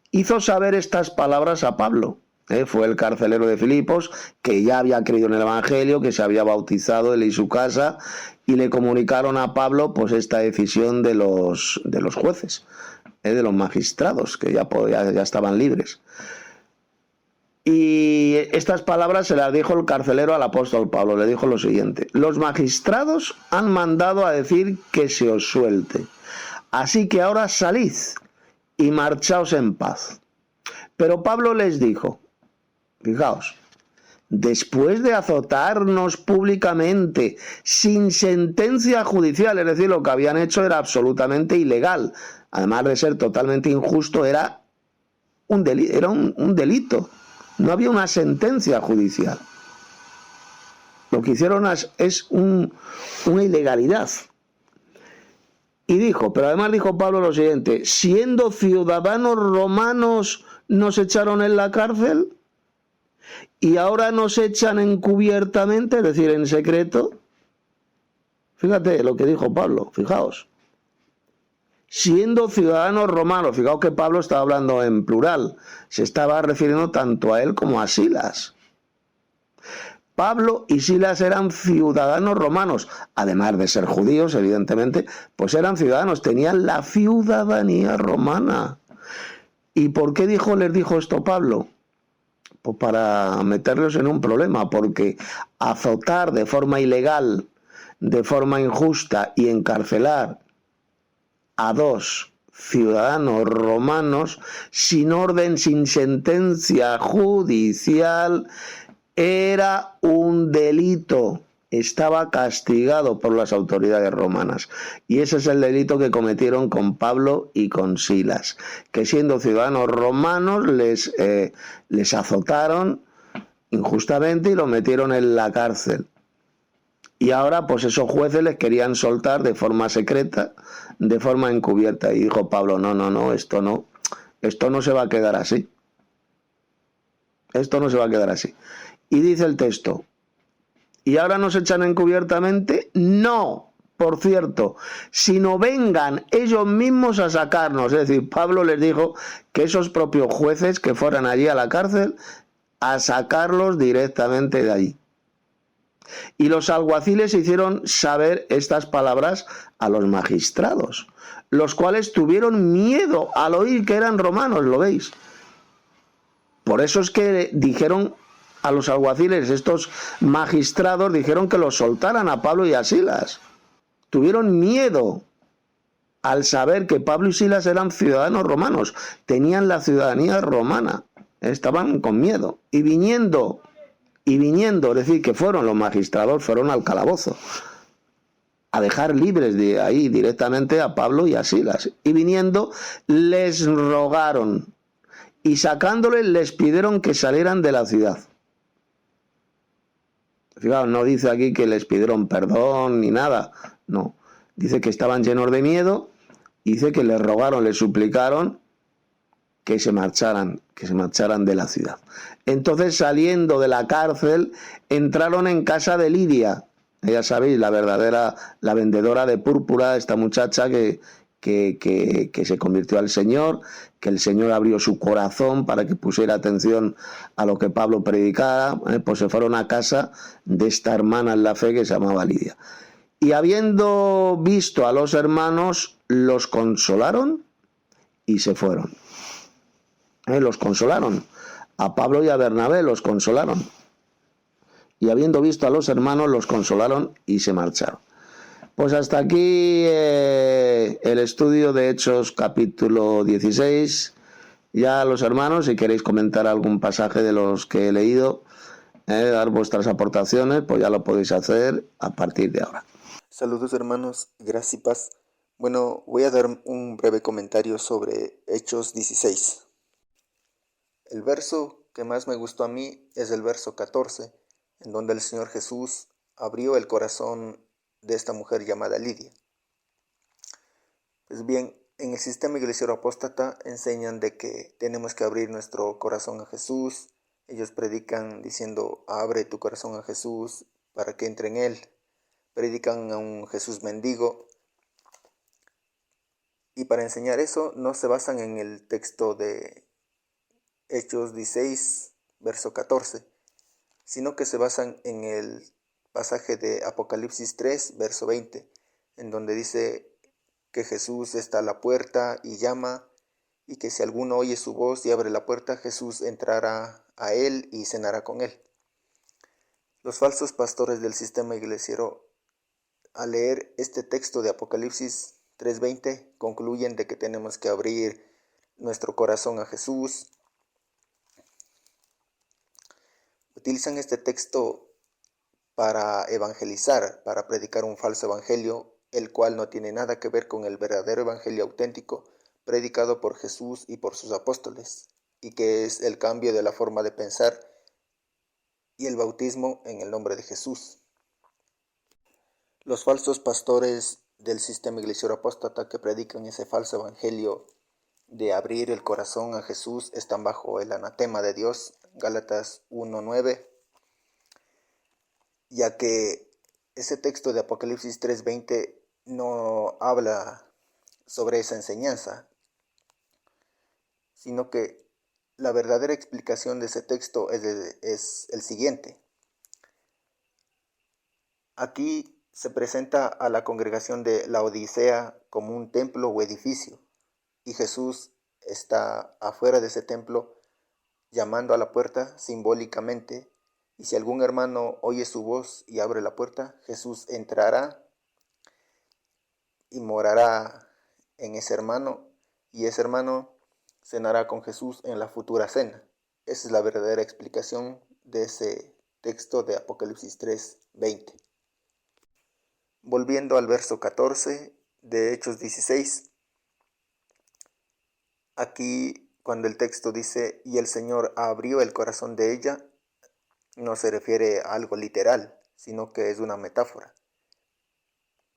hizo saber estas palabras a Pablo. Fue el carcelero de Filipos, que ya había creído en el Evangelio, que se había bautizado él y su casa, y le comunicaron a Pablo pues esta decisión de los jueces, de los magistrados, que ya estaban libres. Y estas palabras se las dijo el carcelero al apóstol Pablo. Le dijo lo siguiente: los magistrados han mandado a decir que se os suelte, así que ahora salid y marchaos en paz. Pero Pablo les dijo, fijaos, después de azotarnos públicamente sin sentencia judicial, es decir, lo que habían hecho era absolutamente ilegal, además de ser totalmente injusto, era un delito, no había una sentencia judicial. Lo que hicieron es una ilegalidad. Y dijo, pero además dijo Pablo lo siguiente, siendo ciudadanos romanos nos echaron en la cárcel y ahora nos echan encubiertamente, es decir, en secreto. Fíjate lo que dijo Pablo, fijaos. Siendo ciudadanos romanos, fijaos que Pablo estaba hablando en plural, se estaba refiriendo tanto a él como a Silas. Pablo y Silas eran ciudadanos romanos, además de ser judíos, evidentemente, pues eran ciudadanos, tenían la ciudadanía romana. ¿Y por qué les dijo esto Pablo? Pues para meterlos en un problema, porque azotar de forma ilegal, de forma injusta y encarcelar a 2 ciudadanos romanos sin orden, sin sentencia judicial, era un delito, estaba castigado por las autoridades romanas. Y ese es el delito que cometieron con Pablo y con Silas, que siendo ciudadanos romanos les azotaron injustamente y los metieron en la cárcel. Y ahora pues esos jueces les querían soltar de forma secreta, de forma encubierta. Y dijo Pablo, no, esto no se va a quedar así. Esto no se va a quedar así. Y dice el texto, ¿y ahora nos echan encubiertamente? No, por cierto, sino vengan ellos mismos a sacarnos. Es decir, Pablo les dijo que esos propios jueces que fueran allí a la cárcel a sacarlos directamente de allí. Y los alguaciles hicieron saber estas palabras a los magistrados, los cuales tuvieron miedo al oír que eran romanos, ¿lo veis? Por eso es que dijeron a los alguaciles, estos magistrados dijeron que los soltaran a Pablo y a Silas. Tuvieron miedo al saber que Pablo y Silas eran ciudadanos romanos, tenían la ciudadanía romana, estaban con miedo. Y viniendo, es decir, que fueron los magistrados, fueron al calabozo a dejar libres de ahí directamente a Pablo y a Silas. Y viniendo, les rogaron y sacándoles les pidieron que salieran de la ciudad. Fijaos, no dice aquí que les pidieron perdón ni nada, no. Dice que estaban llenos de miedo, y dice que les rogaron, les suplicaron que se marcharan de la ciudad. Entonces, saliendo de la cárcel, entraron en casa de Lidia. Ya sabéis, la vendedora de púrpura, esta muchacha que se convirtió al Señor, que el Señor abrió su corazón para que pusiera atención a lo que Pablo predicaba, pues se fueron a casa de esta hermana en la fe que se llamaba Lidia. Y habiendo visto a los hermanos, los consolaron y se fueron. Los consolaron. A Pablo y a Bernabé los consolaron. Y habiendo visto a los hermanos, los consolaron y se marcharon. Pues hasta aquí el estudio de Hechos capítulo 16. Ya los hermanos, si queréis comentar algún pasaje de los que he leído, dar vuestras aportaciones, pues ya lo podéis hacer a partir de ahora. Saludos hermanos, gracias y paz. Bueno, voy a dar un breve comentario sobre Hechos 16. El verso que más me gustó a mí es el verso 14, en donde el Señor Jesús abrió el corazón de esta mujer llamada Lidia. Pues bien, en el sistema iglesiero apóstata enseñan de que tenemos que abrir nuestro corazón a Jesús. Ellos predican diciendo, abre tu corazón a Jesús para que entre en él. Predican a un Jesús mendigo. Y para enseñar eso no se basan en el texto de Hechos 16, verso 14, sino que se basan en el pasaje de Apocalipsis 3, verso 20, en donde dice que Jesús está a la puerta y llama, y que si alguno oye su voz y abre la puerta, Jesús entrará a él y cenará con él. Los falsos pastores del sistema iglesiero, al leer este texto de Apocalipsis 3:20, concluyen de que tenemos que abrir nuestro corazón a Jesús. Utilizan este texto para evangelizar, para predicar un falso evangelio, el cual no tiene nada que ver con el verdadero evangelio auténtico predicado por Jesús y por sus apóstoles, y que es el cambio de la forma de pensar y el bautismo en el nombre de Jesús. Los falsos pastores del sistema iglesioso apóstata que predican ese falso evangelio de abrir el corazón a Jesús están bajo el anatema de Dios, Gálatas 1:9, ya que ese texto de Apocalipsis 3:20 no habla sobre esa enseñanza, sino que la verdadera explicación de ese texto es el siguiente. Aquí se presenta a la congregación de Laodicea como un templo o edificio, y Jesús está afuera de ese templo llamando a la puerta simbólicamente, y si algún hermano oye su voz y abre la puerta, Jesús entrará y morará en ese hermano, y ese hermano cenará con Jesús en la futura cena. Esa es la verdadera explicación de ese texto de Apocalipsis 3:20. Volviendo al verso 14 de Hechos 16, aquí cuando el texto dice, y el Señor abrió el corazón de ella, no se refiere a algo literal, sino que es una metáfora.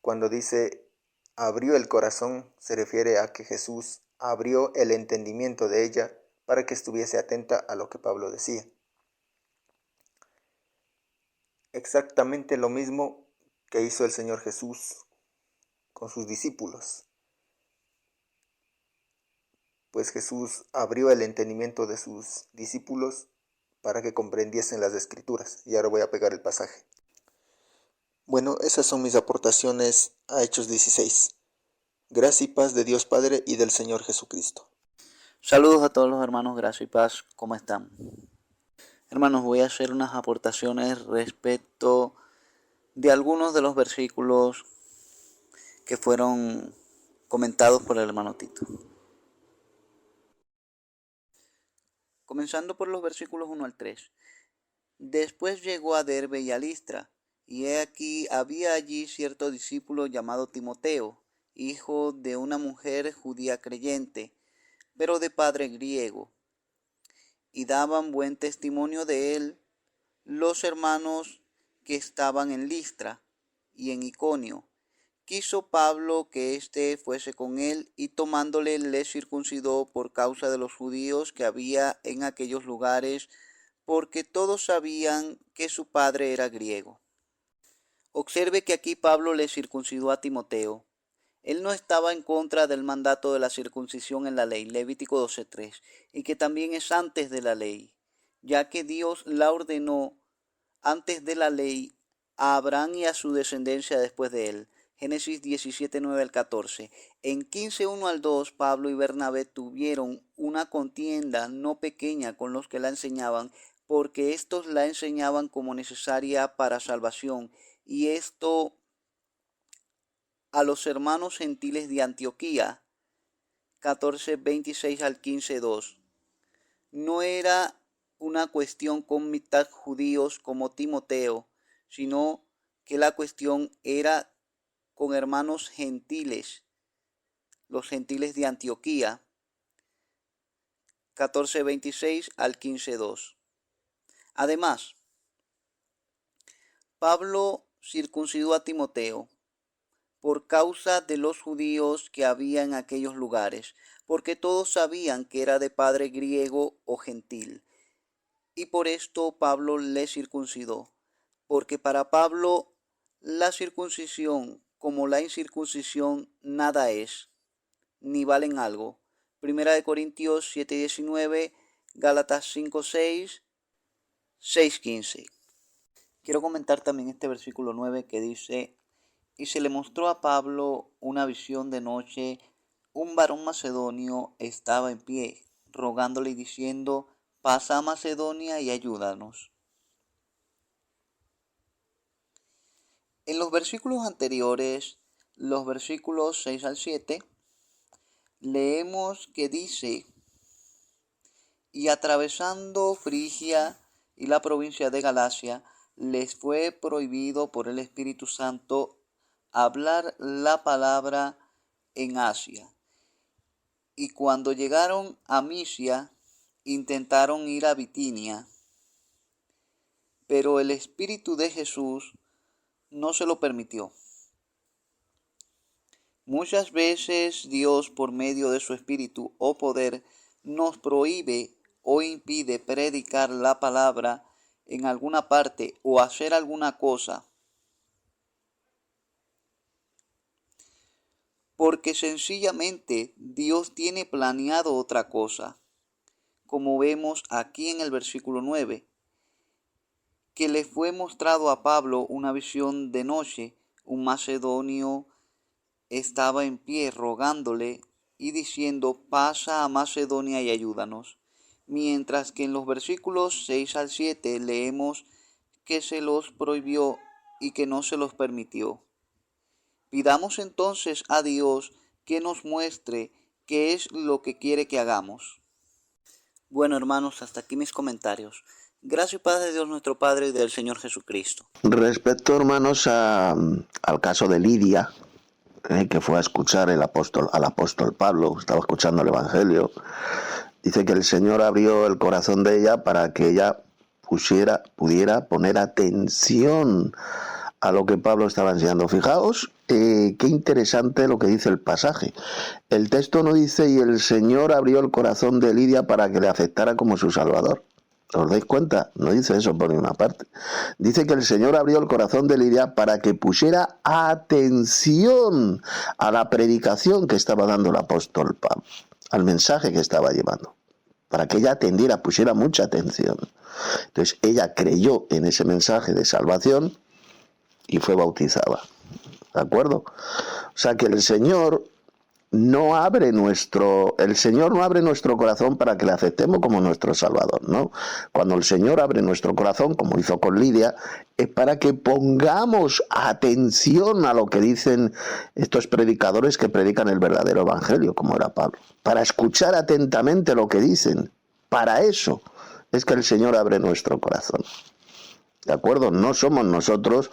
Cuando dice abrió el corazón, se refiere a que Jesús abrió el entendimiento de ella para que estuviese atenta a lo que Pablo decía. Exactamente lo mismo que hizo el Señor Jesús con sus discípulos. Pues Jesús abrió el entendimiento de sus discípulos para que comprendiesen las Escrituras. Y ahora voy a pegar el pasaje. Bueno, esas son mis aportaciones a Hechos 16. Gracia y paz de Dios Padre y del Señor Jesucristo. Saludos a todos los hermanos, gracia y paz, ¿cómo están? Hermanos, voy a hacer unas aportaciones respecto de algunos de los versículos que fueron comentados por el hermano Tito. Comenzando por los versículos 1 al 3. Después llegó a Derbe y a Listra, y he aquí había allí cierto discípulo llamado Timoteo, hijo de una mujer judía creyente, pero de padre griego, y daban buen testimonio de él los hermanos que estaban en Listra y en Iconio. Quiso Pablo que éste fuese con él, y tomándole le circuncidó por causa de los judíos que había en aquellos lugares, porque todos sabían que su padre era griego. Observe que aquí Pablo le circuncidó a Timoteo. Él no estaba en contra del mandato de la circuncisión en la ley, Levítico 12:3, y que también es antes de la ley, ya que Dios la ordenó antes de la ley a Abraham y a su descendencia después de él. Génesis 17:9 al 14. En 15:1 al 2, Pablo y Bernabé tuvieron una contienda no pequeña con los que la enseñaban, porque estos la enseñaban como necesaria para salvación, y esto a los hermanos gentiles de Antioquía, 14:26 al 15:2. No era una cuestión con mitad judíos como Timoteo, sino que la cuestión era con hermanos gentiles, los gentiles de Antioquía, 14:26 al 15:2. Además, Pablo circuncidó a Timoteo por causa de los judíos que había en aquellos lugares, porque todos sabían que era de padre griego o gentil. Y por esto Pablo le circuncidó, porque para Pablo la circuncisión como la incircuncisión nada es, ni valen algo. Primera de Corintios 7:19, Gálatas 5:6, 6:15. Quiero comentar también este versículo 9 que dice: y se le mostró a Pablo una visión de noche, un varón macedonio estaba en pie, rogándole y diciendo: pasa a Macedonia y ayúdanos. En los versículos anteriores, los versículos 6 al 7, leemos que dice: y atravesando Frigia y la provincia de Galacia, les fue prohibido por el Espíritu Santo hablar la palabra en Asia. Y cuando llegaron a Misia, intentaron ir a Bitinia, pero el Espíritu de Jesús no se lo permitió. Muchas veces Dios, por medio de su espíritu o poder, nos prohíbe o impide predicar la palabra en alguna parte o hacer alguna cosa, porque sencillamente Dios tiene planeado otra cosa, como vemos aquí en el versículo 9, que le fue mostrado a Pablo una visión de noche. Un macedonio estaba en pie rogándole y diciendo: pasa a Macedonia y ayúdanos. Mientras que en los versículos 6 al 7 leemos que se los prohibió y que no se los permitió. Pidamos entonces a Dios que nos muestre qué es lo que quiere que hagamos. Bueno, hermanos, hasta aquí mis comentarios. Gracias, Padre de Dios nuestro Padre y del Señor Jesucristo. Respecto, hermanos, al caso de Lidia, que fue a escuchar al apóstol Pablo, estaba escuchando el Evangelio, dice que el Señor abrió el corazón de ella para que ella pudiera poner atención a lo que Pablo estaba enseñando. Fijaos qué interesante lo que dice el pasaje. El texto no dice: y el Señor abrió el corazón de Lidia para que le aceptara como su Salvador. ¿Os dais cuenta? No dice eso por ninguna parte. Dice que el Señor abrió el corazón de Lidia para que pusiera atención a la predicación que estaba dando el apóstol Pablo, al mensaje que estaba llevando, para que ella atendiera, pusiera mucha atención. Entonces ella creyó en ese mensaje de salvación y fue bautizada. ¿De acuerdo? O sea que el Señor no abre nuestro corazón para que le aceptemos como nuestro Salvador, ¿no? Cuando el Señor abre nuestro corazón, como hizo con Lidia, es para que pongamos atención a lo que dicen estos predicadores que predican el verdadero evangelio, como era Pablo, para escuchar atentamente lo que dicen. Para eso es que el Señor abre nuestro corazón. ¿De acuerdo? No somos nosotros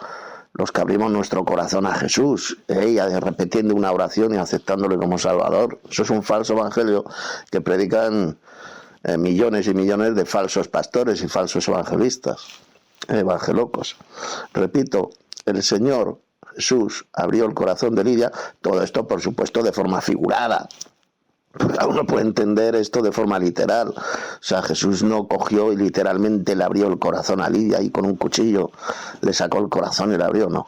los que abrimos nuestro corazón a Jesús, repitiendo una oración y aceptándole como Salvador. Eso es un falso evangelio que predican millones y millones de falsos pastores y falsos evangelistas, evangelocos. Repito, el Señor Jesús abrió el corazón de Lidia, todo esto por supuesto de forma figurada. Cada uno puede entender esto de forma literal. O sea, Jesús no cogió y literalmente le abrió el corazón a Lidia y con un cuchillo le sacó el corazón y le abrió, no.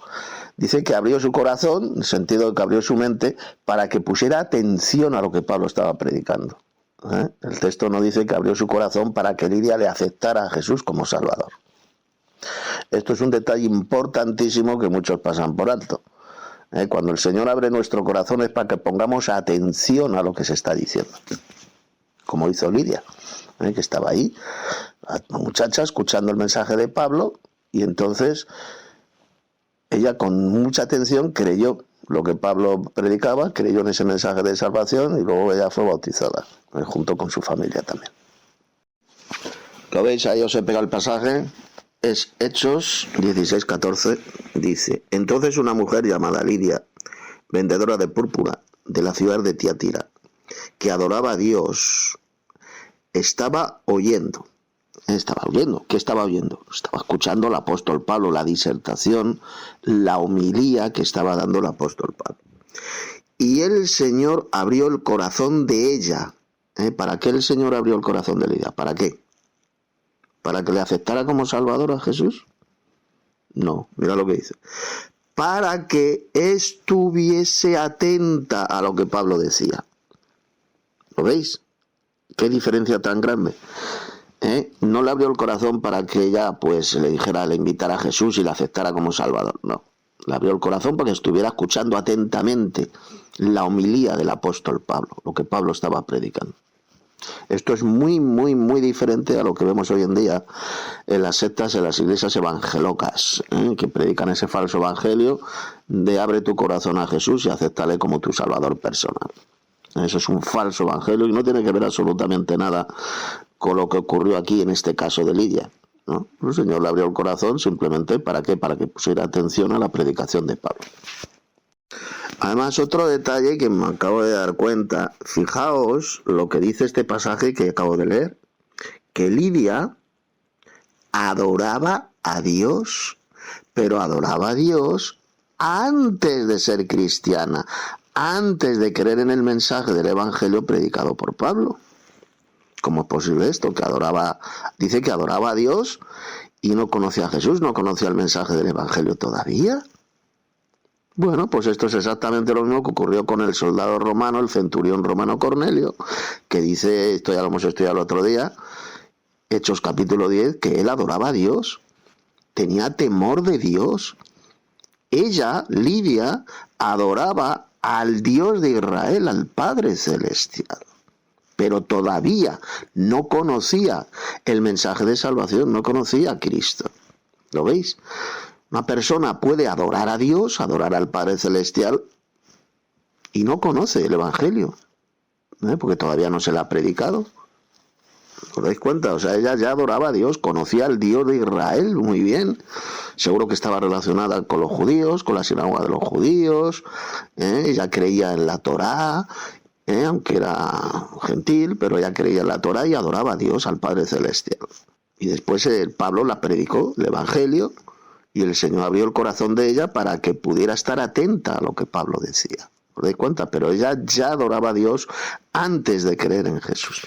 Dice que abrió su corazón, en el sentido de que abrió su mente, para que pusiera atención a lo que Pablo estaba predicando. El texto no dice que abrió su corazón para que Lidia le aceptara a Jesús como Salvador. Esto es un detalle importantísimo que muchos pasan por alto. Cuando el Señor abre nuestro corazón es para que pongamos atención a lo que se está diciendo, como hizo Lidia, que estaba ahí, la muchacha, escuchando el mensaje de Pablo, y entonces ella con mucha atención creyó lo que Pablo predicaba, creyó en ese mensaje de salvación, y luego ella fue bautizada, junto con su familia también. ¿Lo veis? Ahí os he pegado el pasaje. Es Hechos 16:14, dice: entonces una mujer llamada Lidia, vendedora de púrpura de la ciudad de Tiatira, que adoraba a Dios, estaba oyendo. ¿Qué estaba oyendo? Estaba escuchando al apóstol Pablo, la disertación, la homilía que estaba dando el apóstol Pablo. Y el Señor abrió el corazón de ella. ¿Para qué el Señor abrió el corazón de Lidia? ¿Para qué? ¿Para que le aceptara como Salvador a Jesús? No, mira lo que dice. Para que estuviese atenta a lo que Pablo decía. ¿Lo veis? ¿Qué diferencia tan grande? No le abrió el corazón para que ella le invitara a Jesús y le aceptara como Salvador. No, le abrió el corazón para que estuviera escuchando atentamente la homilía del apóstol Pablo, lo que Pablo estaba predicando. Esto es muy, muy, muy diferente a lo que vemos hoy en día en las sectas, en las iglesias evangelocas, que predican ese falso evangelio de abre tu corazón a Jesús y acéptale como tu Salvador personal. Eso es un falso evangelio y no tiene que ver absolutamente nada con lo que ocurrió aquí en este caso de Lidia, ¿no? El Señor le abrió el corazón simplemente ¿para qué? Para que pusiera atención a la predicación de Pablo. Además, otro detalle que me acabo de dar cuenta, fijaos lo que dice este pasaje que acabo de leer, que Lidia adoraba a Dios, pero adoraba a Dios antes de ser cristiana, antes de creer en el mensaje del Evangelio predicado por Pablo. ¿Cómo es posible esto? Dice que adoraba a Dios y no conocía a Jesús, no conocía el mensaje del Evangelio todavía. Bueno, pues esto es exactamente lo mismo que ocurrió con el soldado romano, el centurión romano Cornelio, que dice, esto ya lo hemos estudiado el otro día, Hechos capítulo 10, que él adoraba a Dios, tenía temor de Dios. Ella, Lidia, adoraba al Dios de Israel, al Padre Celestial, pero todavía no conocía el mensaje de salvación, no conocía a Cristo. ¿Lo veis? Una persona puede adorar a Dios, adorar al Padre Celestial, y no conoce el Evangelio, porque todavía no se le ha predicado. ¿Os dais cuenta? O sea, ella ya adoraba a Dios, conocía al Dios de Israel muy bien. Seguro que estaba relacionada con los judíos, con la sinagoga de los judíos. Ella creía en la Torá, aunque era gentil, pero ella creía en la Torá y adoraba a Dios, al Padre Celestial. Y después Pablo la predicó, el Evangelio, y el Señor abrió el corazón de ella para que pudiera estar atenta a lo que Pablo decía. ¿Os dais cuenta? Pero ella ya adoraba a Dios antes de creer en Jesús.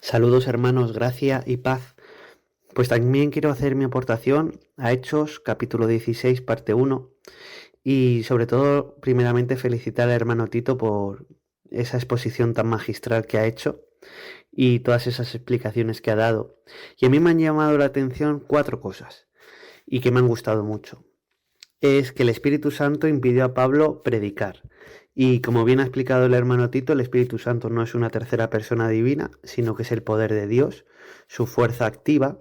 Saludos hermanos, gracia y paz. Pues también quiero hacer mi aportación a Hechos, capítulo 16, parte 1. Y sobre todo, primeramente, felicitar al hermano Tito por esa exposición tan magistral que ha hecho y todas esas explicaciones que ha dado. Y a mí me han llamado la atención 4 cosas y que me han gustado mucho. Es que el Espíritu Santo impidió a Pablo predicar. Y como bien ha explicado el hermano Tito, el Espíritu Santo no es una tercera persona divina, sino que es el poder de Dios, su fuerza activa,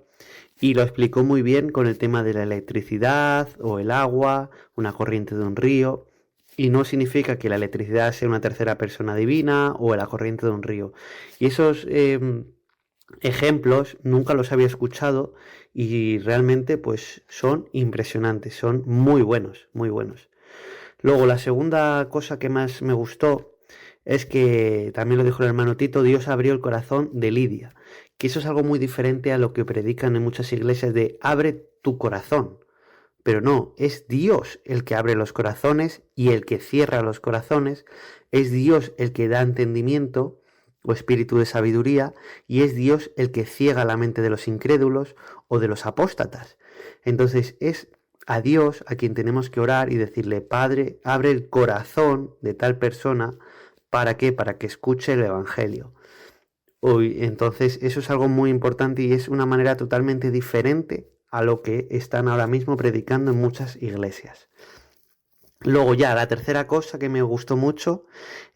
y lo explicó muy bien con el tema de la electricidad o el agua, una corriente de un río, y no significa que la electricidad sea una tercera persona divina o la corriente de un río. Y esos ejemplos nunca los había escuchado y realmente pues son impresionantes, son muy buenos, muy buenos. Luego, la segunda cosa que más me gustó es que, también lo dijo el hermano Tito, Dios abrió el corazón de Lidia, que eso es algo muy diferente a lo que predican en muchas iglesias de abre tu corazón, pero no, es Dios el que abre los corazones y el que cierra los corazones, es Dios el que da entendimiento o espíritu de sabiduría y es Dios el que ciega la mente de los incrédulos o de los apóstatas. Entonces es a Dios a quien tenemos que orar y decirle, Padre, abre el corazón de tal persona, ¿para qué? Para que escuche el Evangelio. Entonces eso es algo muy importante y es una manera totalmente diferente a lo que están ahora mismo predicando en muchas iglesias. Luego ya, la tercera cosa que me gustó mucho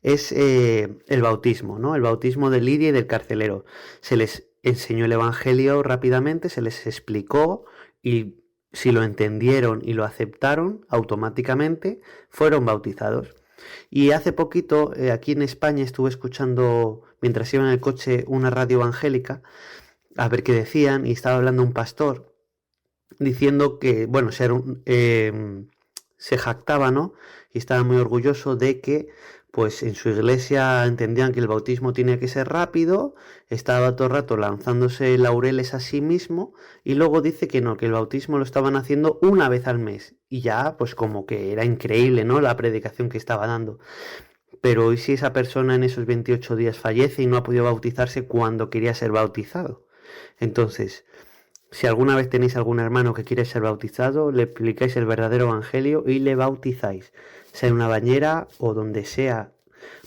es el bautismo, ¿no? El bautismo de Lidia y del carcelero. Se les enseñó el Evangelio rápidamente, se les explicó y si lo entendieron y lo aceptaron, automáticamente fueron bautizados. Y hace poquito, aquí en España, estuve escuchando, mientras iba en el coche, una radio evangélica, a ver qué decían, y estaba hablando un pastor, diciendo que, bueno, se jactaba, ¿no? Y estaba muy orgulloso de que pues en su iglesia entendían que el bautismo tenía que ser rápido, estaba todo el rato lanzándose laureles a sí mismo y luego dice que no, que el bautismo lo estaban haciendo una vez al mes y ya pues como que era increíble, ¿no? La predicación que estaba dando. Pero ¿y si esa persona en esos 28 días fallece y no ha podido bautizarse cuando quería ser bautizado? Entonces, si alguna vez tenéis algún hermano que quiere ser bautizado, le explicáis el verdadero evangelio y le bautizáis, sea en una bañera o donde sea,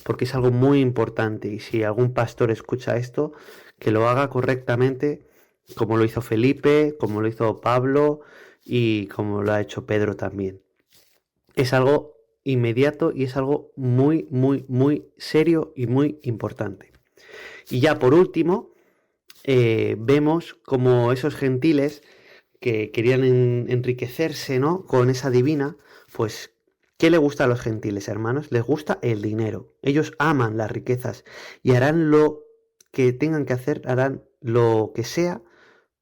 porque es algo muy importante. Y si algún pastor escucha esto, que lo haga correctamente, como lo hizo Felipe, como lo hizo Pablo y como lo ha hecho Pedro también. Es algo inmediato y es algo muy, muy, muy serio y muy importante. Y ya por último, vemos como esos gentiles que querían enriquecerse, ¿no? Con esa divina, pues, ¿qué le gusta a los gentiles, hermanos? Les gusta el dinero. Ellos aman las riquezas y harán lo que tengan que hacer, harán lo que sea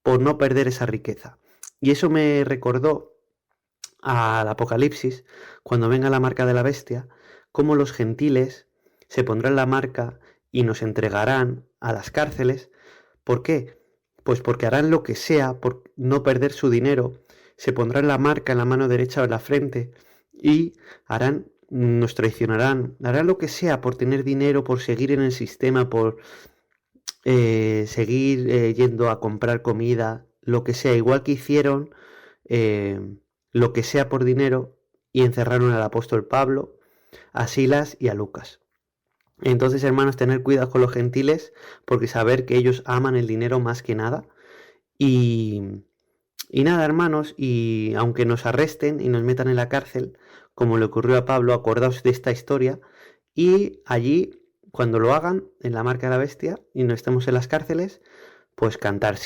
por no perder esa riqueza. Y eso me recordó al Apocalipsis, cuando venga la marca de la bestia, cómo los gentiles se pondrán la marca y nos entregarán a las cárceles. ¿Por qué? Pues porque harán lo que sea por no perder su dinero, se pondrán la marca en la mano derecha o en la frente y harán nos traicionarán, harán lo que sea por tener dinero, por seguir en el sistema, por seguir yendo a comprar comida, lo que sea, igual que hicieron lo que sea por dinero y encerraron al apóstol Pablo, a Silas y a Lucas. Entonces, hermanos, tener cuidado con los gentiles, porque saber que ellos aman el dinero más que nada. Y nada, hermanos, y aunque nos arresten y nos metan en la cárcel, como le ocurrió a Pablo, acordaos de esta historia, y allí, cuando lo hagan, en la marca de la bestia, y no estemos en las cárceles, pues cantar,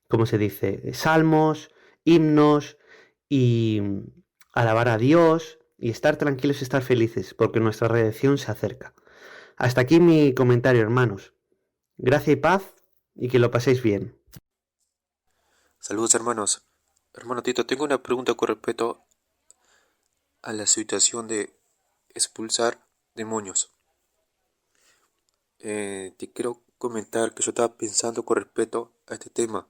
¿cómo se dice? Salmos, himnos, y alabar a Dios, y estar tranquilos y estar felices, porque nuestra redención se acerca. Hasta aquí mi comentario, hermanos. Gracia y paz, y que lo paséis bien. Saludos, hermanos. Hermano Tito, tengo una pregunta con respecto a la situación de expulsar demonios. Te quiero comentar que yo estaba pensando con respecto a este tema.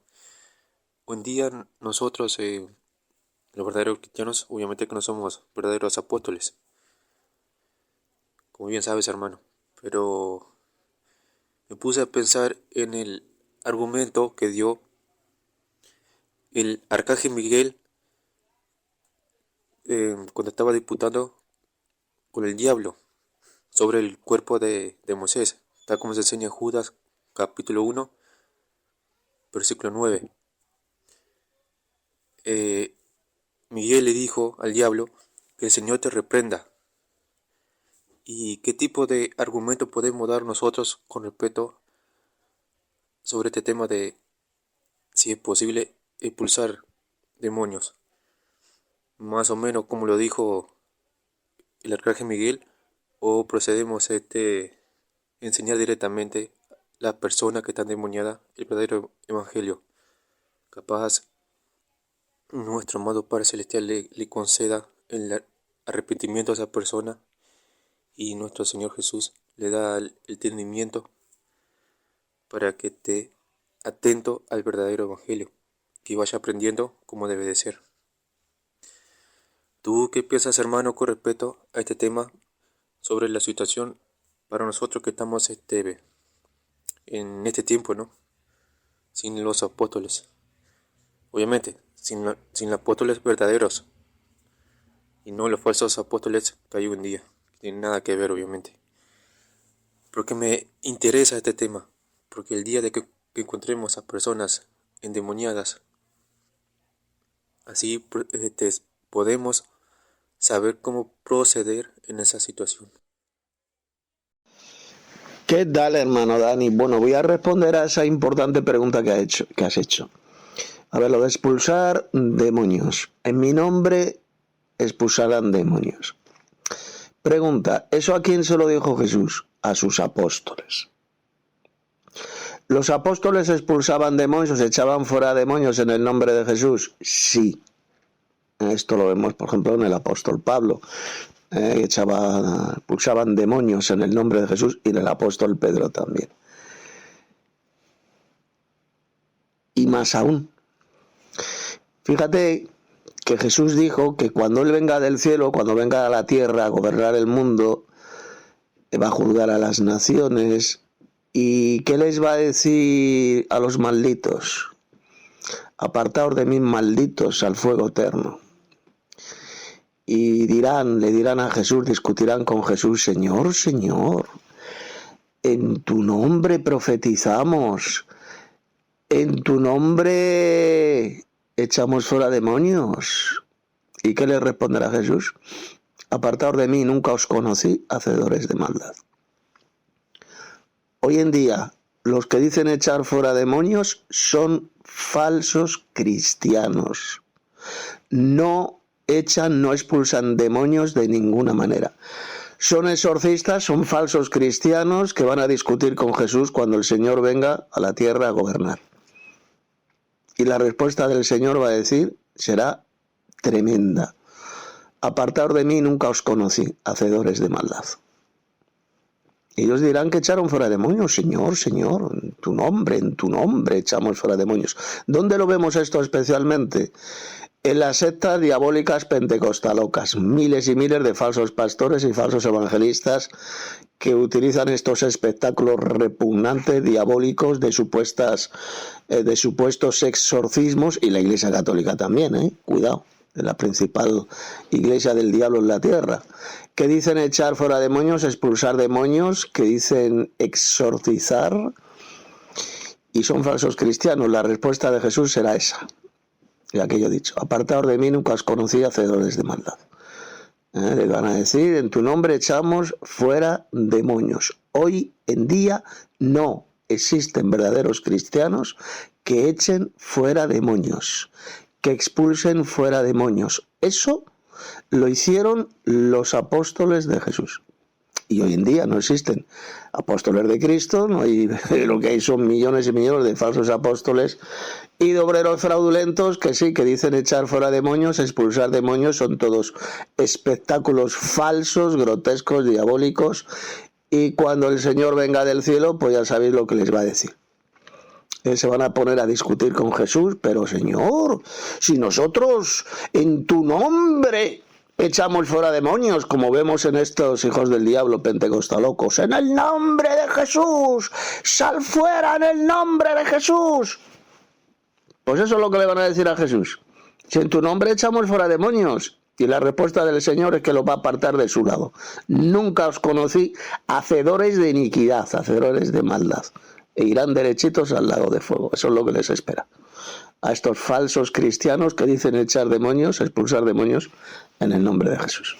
Hoy en día nosotros, los verdaderos cristianos, obviamente que no somos verdaderos apóstoles, como bien sabes, hermano, pero me puse a pensar en el argumento que dio el arcángel Miguel cuando estaba disputando con el diablo sobre el cuerpo de Moisés, tal como se enseña en Judas capítulo 1, versículo 9. Miguel le dijo al diablo que el Señor te reprenda. ¿Y qué tipo de argumento podemos dar nosotros con respecto sobre este tema de si es posible expulsar demonios? Más o menos como lo dijo el arcángel Miguel, o procedemos a enseñar directamente a la persona que está endemoniada el verdadero evangelio. Capaz nuestro amado Padre Celestial le conceda el arrepentimiento a esa persona, y nuestro Señor Jesús le da el entendimiento para que esté atento al verdadero evangelio, que vaya aprendiendo como debe de ser. ¿Tú qué piensas, hermano, con respecto a este tema sobre la situación para nosotros que estamos en este tiempo, ¿no? Sin los apóstoles. Obviamente, sin los apóstoles verdaderos y no los falsos apóstoles que hay hoy en día. No tiene nada que ver, obviamente. Porque me interesa este tema, porque el día de que encontremos a personas endemoniadas, así podemos saber cómo proceder en esa situación. ¿Qué tal, hermano Dani? Bueno, voy a responder a esa importante pregunta que has hecho. A ver, lo de expulsar demonios. En mi nombre expulsarán demonios. Pregunta, ¿eso a quién se lo dijo Jesús? A sus apóstoles. ¿Los apóstoles expulsaban demonios, echaban fuera demonios en el nombre de Jesús? Sí. Esto lo vemos, por ejemplo, en el apóstol Pablo. Expulsaban demonios en el nombre de Jesús, y en el apóstol Pedro también. Y más aún, fíjate que Jesús dijo que cuando Él venga del cielo, cuando venga a la tierra a gobernar el mundo, va a juzgar a las naciones. ¿Y qué les va a decir a los malditos? Apartaos de mí, malditos, al fuego eterno. Y le dirán a Jesús, discutirán con Jesús: Señor, Señor, en tu nombre profetizamos, en tu nombre echamos fuera demonios. ¿Y qué le responderá Jesús? Apartaos de mí, nunca os conocí, hacedores de maldad. Hoy en día, los que dicen echar fuera demonios son falsos cristianos. No expulsan demonios de ninguna manera. Son exorcistas, son falsos cristianos que van a discutir con Jesús cuando el Señor venga a la tierra a gobernar. Y la respuesta del Señor va a decir, será tremenda: apartaos de mí, nunca os conocí, hacedores de maldad. Y ellos dirán que echaron fuera demonios. Señor, Señor, en tu nombre echamos fuera demonios. ¿Dónde lo vemos esto especialmente? en las sectas diabólicas pentecostalocas, miles y miles de falsos pastores y falsos evangelistas que utilizan estos espectáculos repugnantes, diabólicos, de supuestos exorcismos, y la Iglesia Católica también, cuidado, es la principal iglesia del diablo en la tierra, que dicen echar fuera demonios, expulsar demonios, que dicen exorcizar, y son falsos cristianos. La respuesta de Jesús será esa, ya que yo he dicho: apartaos de mí, nunca os conocí, hacedores de maldad. Le van a decir: en tu nombre echamos fuera demonios. Hoy en día no existen verdaderos cristianos que echen fuera demonios, que expulsen fuera demonios. Eso lo hicieron los apóstoles de Jesús. Y hoy en día no existen apóstoles de Cristo, no hay, lo que hay son millones y millones de falsos apóstoles y de obreros fraudulentos que sí, que dicen echar fuera demonios, expulsar demonios. Son todos espectáculos falsos, grotescos, diabólicos, y cuando el Señor venga del cielo, pues ya sabéis lo que les va a decir. Se van a poner a discutir con Jesús: pero Señor, si nosotros en tu nombre echamos fuera demonios, como vemos en estos hijos del diablo pentecostalocos, en el nombre de Jesús, sal fuera en el nombre de Jesús. Pues eso es lo que le van a decir a Jesús: si en tu nombre echamos fuera demonios. Y la respuesta del Señor es que los va a apartar de su lado. Nunca os conocí, hacedores de iniquidad, hacedores de maldad, e irán derechitos al lago de fuego. Eso es lo que les espera a estos falsos cristianos que dicen echar demonios, expulsar demonios en el nombre de Jesús.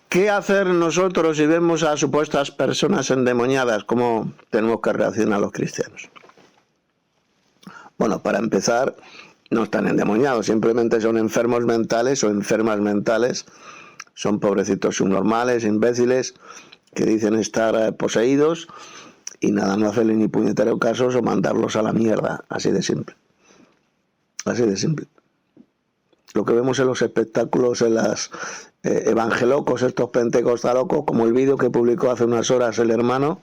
¿Qué hacer nosotros si vemos a supuestas personas endemoniadas? ¿Cómo tenemos que reaccionar los cristianos? Bueno, para empezar, no están endemoniados, simplemente son enfermos mentales o enfermas mentales. Son pobrecitos subnormales, imbéciles, que dicen estar poseídos, y nada, no hacerle ni puñetero caso o mandarlos a la mierda, así de simple. Así de simple. Lo que vemos en los espectáculos, en las evangelocos, estos pentecostalocos, como el vídeo que publicó hace unas horas el hermano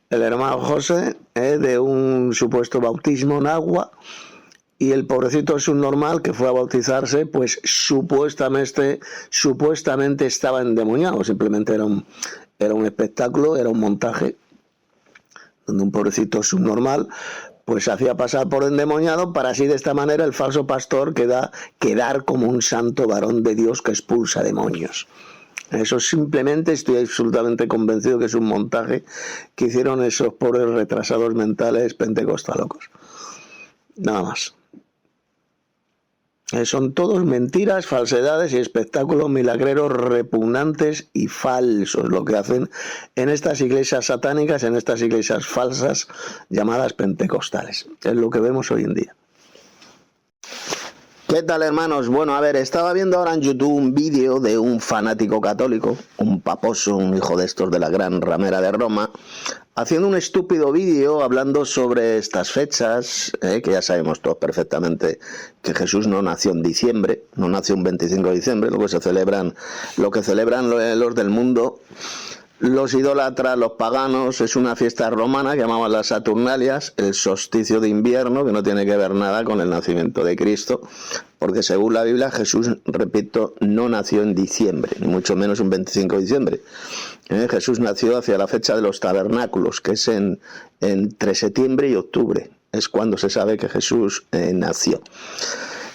José, de un supuesto bautismo en agua, y el pobrecito subnormal que fue a bautizarse, pues supuestamente estaba endemoniado. Simplemente era un espectáculo, era un montaje, donde un pobrecito subnormal pues se hacía pasar por endemoniado, para así de esta manera el falso pastor quedar como un santo varón de Dios que expulsa demonios. Eso simplemente, estoy absolutamente convencido que es un montaje que hicieron esos pobres retrasados mentales pentecostalocos. Nada más. Son todos mentiras, falsedades y espectáculos milagreros repugnantes y falsos, lo que hacen en estas iglesias satánicas, en estas iglesias falsas llamadas pentecostales. Es lo que vemos hoy en día. ¿Qué tal, hermanos? Bueno, a ver, estaba viendo ahora en YouTube un vídeo de un fanático católico, un paposo, un hijo de estos de la gran ramera de Roma, haciendo un estúpido vídeo hablando sobre estas fechas, que ya sabemos todos perfectamente que Jesús no nació en diciembre, no nació un 25 de diciembre, lo que celebran los del mundo, los idólatras, los paganos. Es una fiesta romana que llamaban las Saturnalias, el solsticio de invierno, que no tiene que ver nada con el nacimiento de Cristo, porque según la Biblia Jesús, repito, no nació en diciembre, ni mucho menos un 25 de diciembre. Jesús nació hacia la fecha de los tabernáculos, que es entre septiembre y octubre, es cuando se sabe que Jesús nació.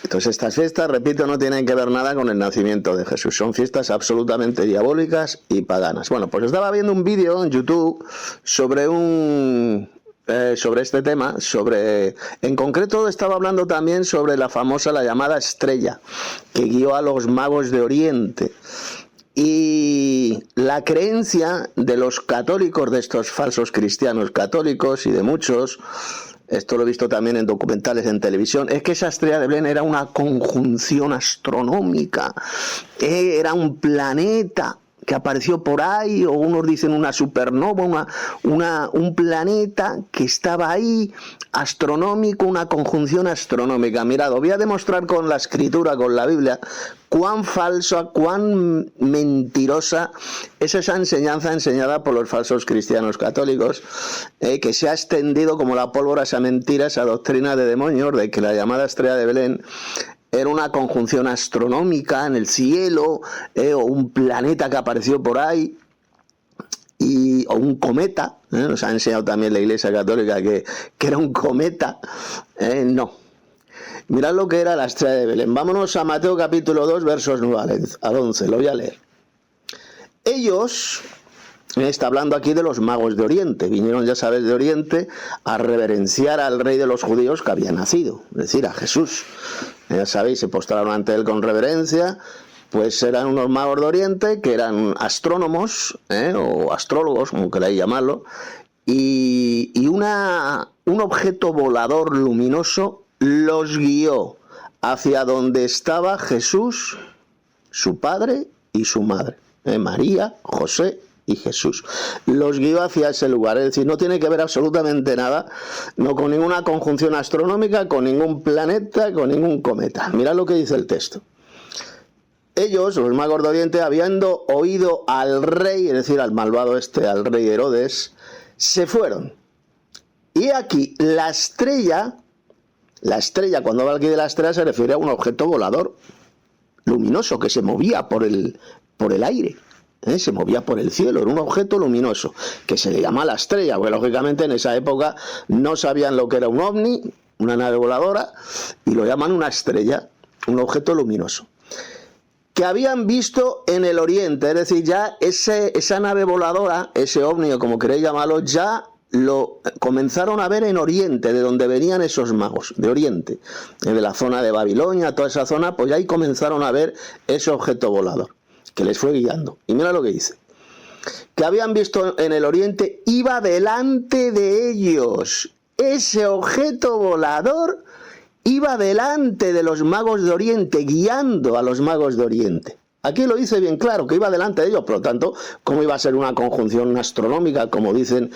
Entonces estas fiestas, repito, no tienen que ver nada con el nacimiento de Jesús. Son fiestas absolutamente diabólicas y paganas. Bueno, pues estaba viendo un vídeo en YouTube sobre este tema, en concreto estaba hablando también sobre la llamada estrella, que guió a los magos de Oriente. Y la creencia de los católicos, de estos falsos cristianos católicos y de muchos, esto lo he visto también en documentales en televisión, es que esa estrella de Belén era una conjunción astronómica, era un planeta que apareció por ahí, o unos dicen una supernova, un planeta que estaba ahí, astronómico, una conjunción astronómica. Mirad, os voy a demostrar con la escritura, con la Biblia, cuán falsa, cuán mentirosa es esa enseñanza enseñada por los falsos cristianos católicos, que se ha extendido como la pólvora esa mentira, esa doctrina de demonios, de que la llamada estrella de Belén era una conjunción astronómica en el cielo, o un planeta que apareció por ahí, o un cometa. Nos ha enseñado también la Iglesia Católica que era un cometa. No. Mirad lo que era la estrella de Belén. Vámonos a Mateo capítulo 2, versos 9 al 11. Lo voy a leer. Ellos, está hablando aquí de los magos de Oriente, vinieron, ya sabes, de Oriente a reverenciar al rey de los judíos que había nacido, es decir, a Jesús. Ya sabéis, se postraron ante él con reverencia. Pues eran unos magos de Oriente que eran astrónomos, o astrólogos, como queráis llamarlo, y un objeto volador luminoso los guió hacia donde estaba Jesús, su padre y su madre, María, José y Jesús. Los guió hacia ese lugar, es decir, no tiene que ver absolutamente nada, no con ninguna conjunción astronómica, con ningún planeta, con ningún cometa. Mirad lo que dice el texto. Ellos, los magos de Oriente, habiendo oído al rey, es decir, al malvado al rey Herodes, se fueron. Y aquí la estrella, cuando habla aquí de la estrella, se refiere a un objeto volador luminoso que se movía por el aire. Se movía por el cielo, era un objeto luminoso que se le llama la estrella, porque lógicamente en esa época no sabían lo que era un ovni, una nave voladora, y lo llaman una estrella, un objeto luminoso que habían visto en el oriente. Es decir, ya esa nave voladora, ese ovni o como queréis llamarlo, ya lo comenzaron a ver en Oriente, de donde venían esos magos, de Oriente, de la zona de Babilonia, toda esa zona, pues ya ahí comenzaron a ver ese objeto volador que les fue guiando. Y mira lo que dice, que habían visto en el Oriente, iba delante de ellos. Ese objeto volador iba delante de los magos de Oriente, guiando a los magos de Oriente. Aquí lo dice bien claro, que iba delante de ellos. Por lo tanto, ¿cómo iba a ser una conjunción astronómica, como dicen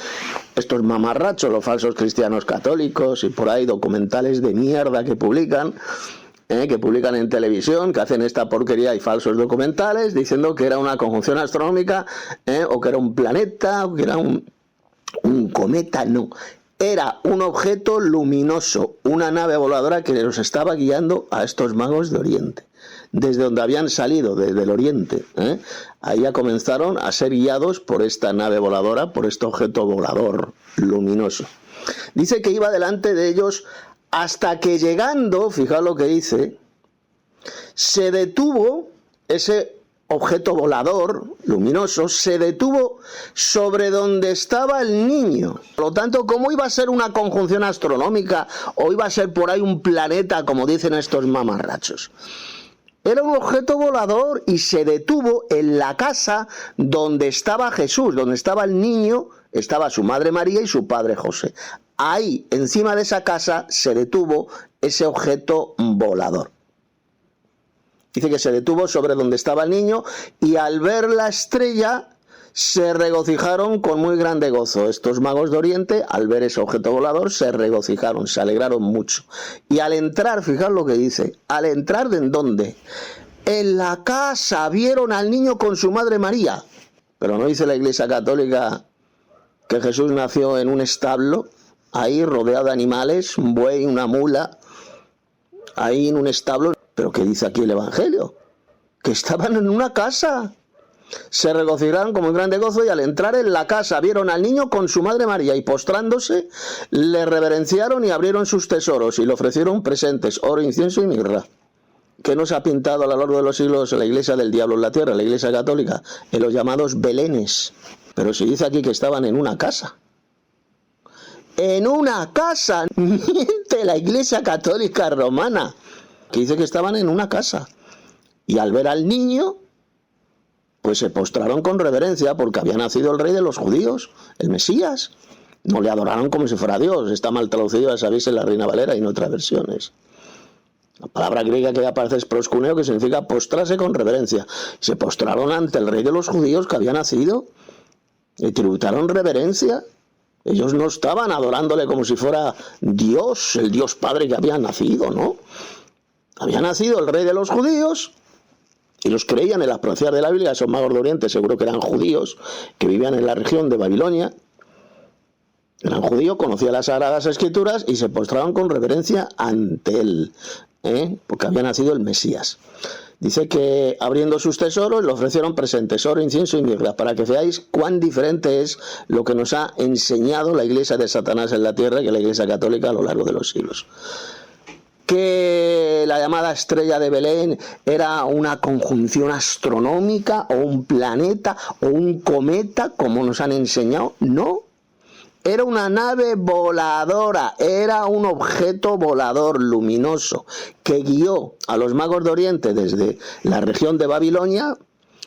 estos mamarrachos, los falsos cristianos católicos, y por ahí documentales de mierda que publican en televisión, que hacen esta porquería y falsos documentales, diciendo que era una conjunción astronómica, o que era un planeta, o que era un cometa? No. Era un objeto luminoso, una nave voladora que los estaba guiando a estos magos de Oriente. Desde donde habían salido, desde el Oriente, ahí ya comenzaron a ser guiados por esta nave voladora, por este objeto volador luminoso. Dice que iba delante de ellos hasta que llegando, fijaos lo que dice, se detuvo ese objeto volador luminoso, se detuvo sobre donde estaba el niño. Por lo tanto, ¿cómo iba a ser una conjunción astronómica o iba a ser por ahí un planeta, como dicen estos mamarrachos? Era un objeto volador y se detuvo en la casa donde estaba Jesús, donde estaba el niño, estaba su madre María y su padre José. Ahí, encima de esa casa, se detuvo ese objeto volador. Dice que se detuvo sobre donde estaba el niño y al ver la estrella se regocijaron con muy grande gozo. Estos magos de Oriente, al ver ese objeto volador, se regocijaron, se alegraron mucho. Y al entrar, fijad lo que dice, al entrar ¿de en dónde? En la casa vieron al niño con su madre María. Pero no dice la Iglesia Católica que Jesús nació en un establo, ahí rodeado de animales, un buey, una mula, ahí en un establo. Pero ¿qué dice aquí el Evangelio? Que estaban en una casa. Se regocijaron con muy grande gozo y al entrar en la casa vieron al niño con su madre María y postrándose le reverenciaron y abrieron sus tesoros y le ofrecieron presentes, oro, incienso y mirra. ¿Qué nos ha pintado a lo largo de los siglos la iglesia del diablo en la tierra, la Iglesia Católica? En los llamados belenes. Pero se dice aquí que estaban en una casa. En una casa. Miente la Iglesia Católica Romana, que dice que estaban en una casa. Y al ver al niño, pues se postraron con reverencia porque había nacido el rey de los judíos, el Mesías. No le adoraron como si fuera Dios. Está mal traducido, ya sabéis, en la Reina Valera y en otras versiones. La palabra griega que aparece es proskuneo, que significa postrarse con reverencia. Se postraron ante el rey de los judíos que había nacido y tributaron reverencia. Ellos no estaban adorándole como si fuera Dios, el Dios Padre que había nacido, ¿no? Había nacido el rey de los judíos y los creían en las profecías de la Biblia. Esos magos de Oriente seguro que eran judíos que vivían en la región de Babilonia. Eran judíos, conocían las Sagradas Escrituras y se postraban con reverencia ante él, porque había nacido el Mesías. Dice que abriendo sus tesoros le ofrecieron presentes, oro, incienso y mirra, para que veáis cuán diferente es lo que nos ha enseñado la iglesia de Satanás en la tierra que la iglesia católica a lo largo de los siglos. Que la llamada estrella de Belén era una conjunción astronómica o un planeta o un cometa, como nos han enseñado. No, era una nave voladora, era un objeto volador luminoso que guió a los magos de Oriente desde la región de Babilonia,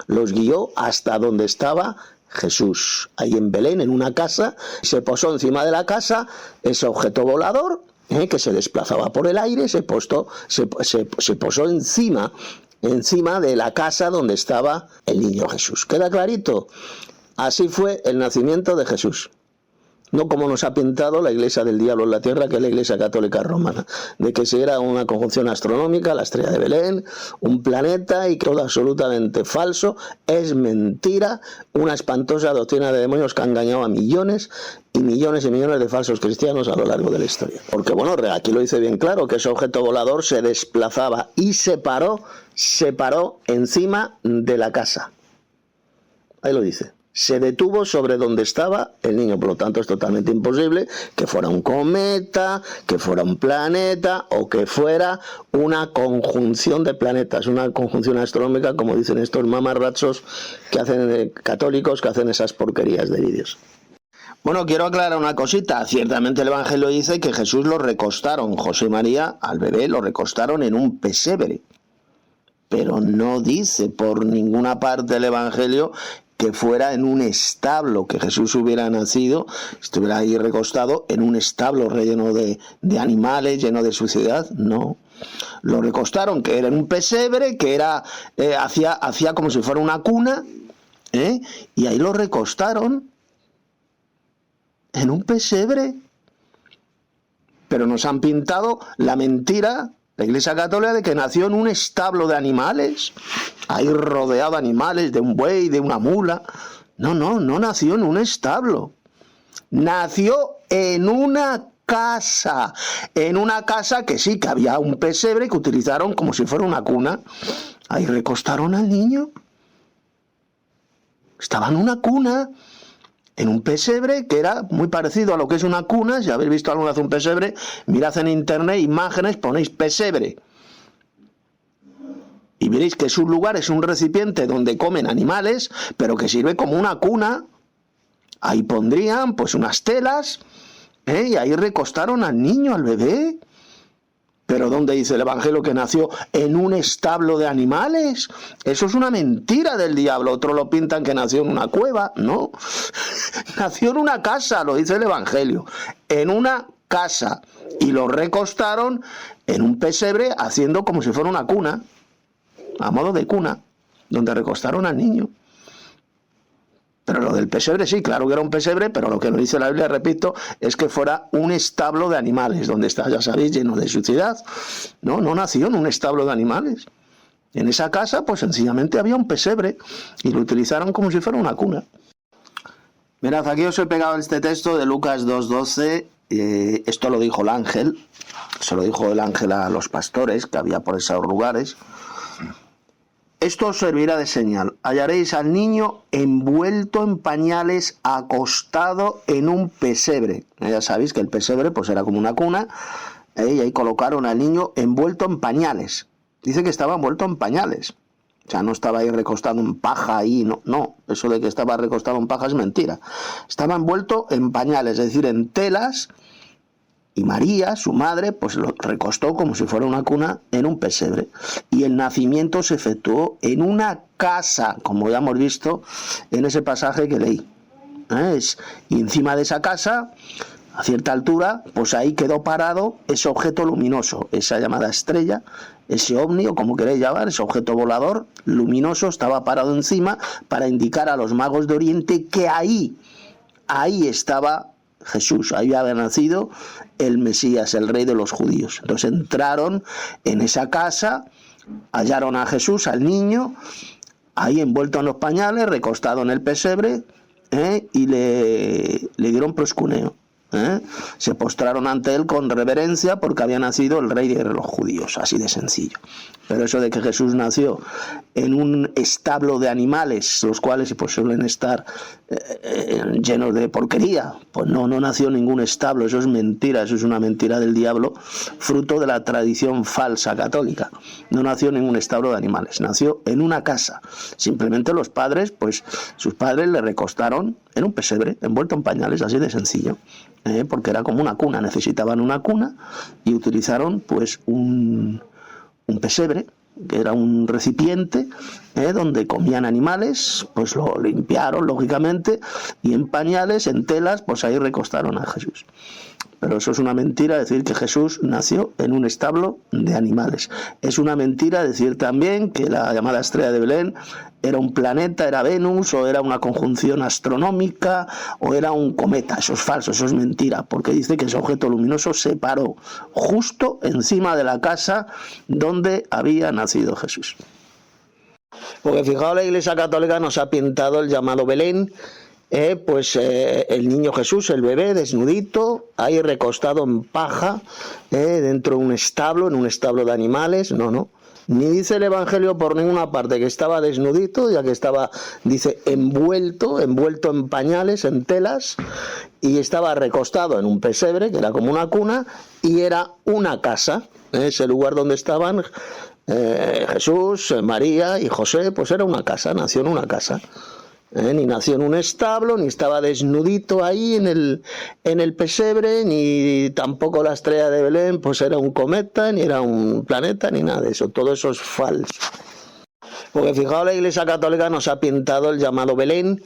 los guió hasta donde estaba Jesús, ahí en Belén, en una casa. Se posó encima de la casa ese objeto volador, que se desplazaba por el aire, se posó encima de la casa donde estaba el niño Jesús. ¿Queda clarito? Así fue el nacimiento de Jesús. No como nos ha pintado la iglesia del diablo en la tierra, que es la iglesia católica romana, de que si era una conjunción astronómica, la estrella de Belén, un planeta, y todo absolutamente falso. Es mentira, una espantosa doctrina de demonios que ha engañado a millones y millones y millones de falsos cristianos a lo largo de la historia. Porque bueno, aquí lo dice bien claro, que ese objeto volador se desplazaba y se paró encima de la casa. Ahí lo dice. Se detuvo sobre donde estaba el niño. Por lo tanto, es totalmente imposible que fuera un cometa, que fuera un planeta o que fuera una conjunción de planetas, una conjunción astronómica, como dicen estos mamarrachos que hacen católicos, que hacen esas porquerías de vídeos. Bueno, quiero aclarar una cosita. Ciertamente el Evangelio dice que Jesús lo recostaron, José y María, al bebé, lo recostaron en un pesebre. Pero no dice por ninguna parte del Evangelio que fuera en un establo, que Jesús hubiera nacido, estuviera ahí recostado en un establo relleno de animales, lleno de suciedad. No. Lo recostaron, que era en un pesebre, que era hacía como si fuera una cuna, y ahí lo recostaron en un pesebre. Pero nos han pintado la mentira, la Iglesia Católica, de que nació en un establo de animales, ahí rodeado de animales, de un buey, de una mula. No nació en un establo. Nació en una casa que sí, que había un pesebre que utilizaron como si fuera una cuna. Ahí recostaron al niño. Estaba en una cuna, en un pesebre que era muy parecido a lo que es una cuna. Si habéis visto alguna vez un pesebre, mirad en internet imágenes, ponéis pesebre y veréis que es un lugar, es un recipiente donde comen animales, pero que sirve como una cuna. Ahí pondrían pues unas telas, y ahí recostaron al niño, al bebé. Pero ¿dónde dice el Evangelio que nació en un establo de animales? Eso es una mentira del diablo. Otros lo pintan que nació en una cueva. No, nació en una casa, lo dice el Evangelio, en una casa, y lo recostaron en un pesebre haciendo como si fuera una cuna, a modo de cuna, donde recostaron al niño. Pero lo del pesebre sí, claro que era un pesebre, pero lo que nos dice la Biblia, repito, es que fuera un establo de animales, donde está, ya sabéis, lleno de suciedad. No nació en un establo de animales. En esa casa, pues sencillamente había un pesebre y lo utilizaron como si fuera una cuna. Mirad, aquí os he pegado este texto de Lucas 2:12. Esto lo dijo el ángel, se lo dijo el ángel a los pastores que había por esos lugares. Esto os servirá de señal. Hallaréis al niño envuelto en pañales, acostado en un pesebre. Ya sabéis que el pesebre pues era como una cuna, y ahí colocaron al niño envuelto en pañales. Dice que estaba envuelto en pañales. O sea, no estaba ahí recostado en paja ahí, no. Eso de que estaba recostado en paja es mentira. Estaba envuelto en pañales, es decir, en telas. Y María, su madre, pues lo recostó como si fuera una cuna en un pesebre. Y el nacimiento se efectuó en una casa, como ya hemos visto en ese pasaje que leí. Y encima de esa casa A cierta altura, pues ahí quedó parado ese objeto luminoso, esa llamada estrella, ese ovni, o como queréis llamar, ese objeto volador luminoso, estaba parado encima para indicar a los magos de Oriente que ahí estaba Jesús, ahí había nacido el Mesías, el rey de los judíos. Entonces entraron en esa casa, hallaron a Jesús, al niño, ahí envuelto en los pañales, recostado en el pesebre, y le dieron proscuneo. Se postraron ante él con reverencia porque había nacido el rey de los judíos, así de sencillo. Pero eso de que Jesús nació en un establo de animales, los cuales pues suelen estar llenos de porquería, pues no nació en ningún establo, eso es mentira, eso es una mentira del diablo, fruto de la tradición falsa católica. No nació en ningún establo de animales, nació en una casa. Simplemente los padres, pues sus padres le recostaron en un pesebre, envuelto en pañales, así de sencillo. Porque era como una cuna, necesitaban una cuna y utilizaron pues un pesebre, que era un recipiente donde comían animales, pues lo limpiaron lógicamente, y en pañales, en telas, pues ahí recostaron a Jesús. Pero eso es una mentira decir que Jesús nació en un establo de animales. Es una mentira decir también que la llamada estrella de Belén era un planeta, era Venus, o era una conjunción astronómica, o era un cometa. Eso es falso, eso es mentira, porque dice que ese objeto luminoso se paró justo encima de la casa donde había nacido Jesús. Porque fijaos, la Iglesia Católica nos ha pintado el llamado Belén, el niño Jesús, el bebé desnudito, ahí recostado en paja, dentro de un establo, en un establo de animales. No. Ni dice el Evangelio por ninguna parte que estaba desnudito, ya que estaba, dice, envuelto en pañales, en telas, y estaba recostado en un pesebre, que era como una cuna, y era una casa. Ese lugar donde estaban Jesús, María y José, pues era una casa, nació en una casa. Ni nació en un establo, ni estaba desnudito ahí en el pesebre, ni tampoco la estrella de Belén pues era un cometa, ni era un planeta, ni nada de eso. Todo eso es falso. Porque fijaos, la Iglesia Católica nos ha pintado el llamado Belén,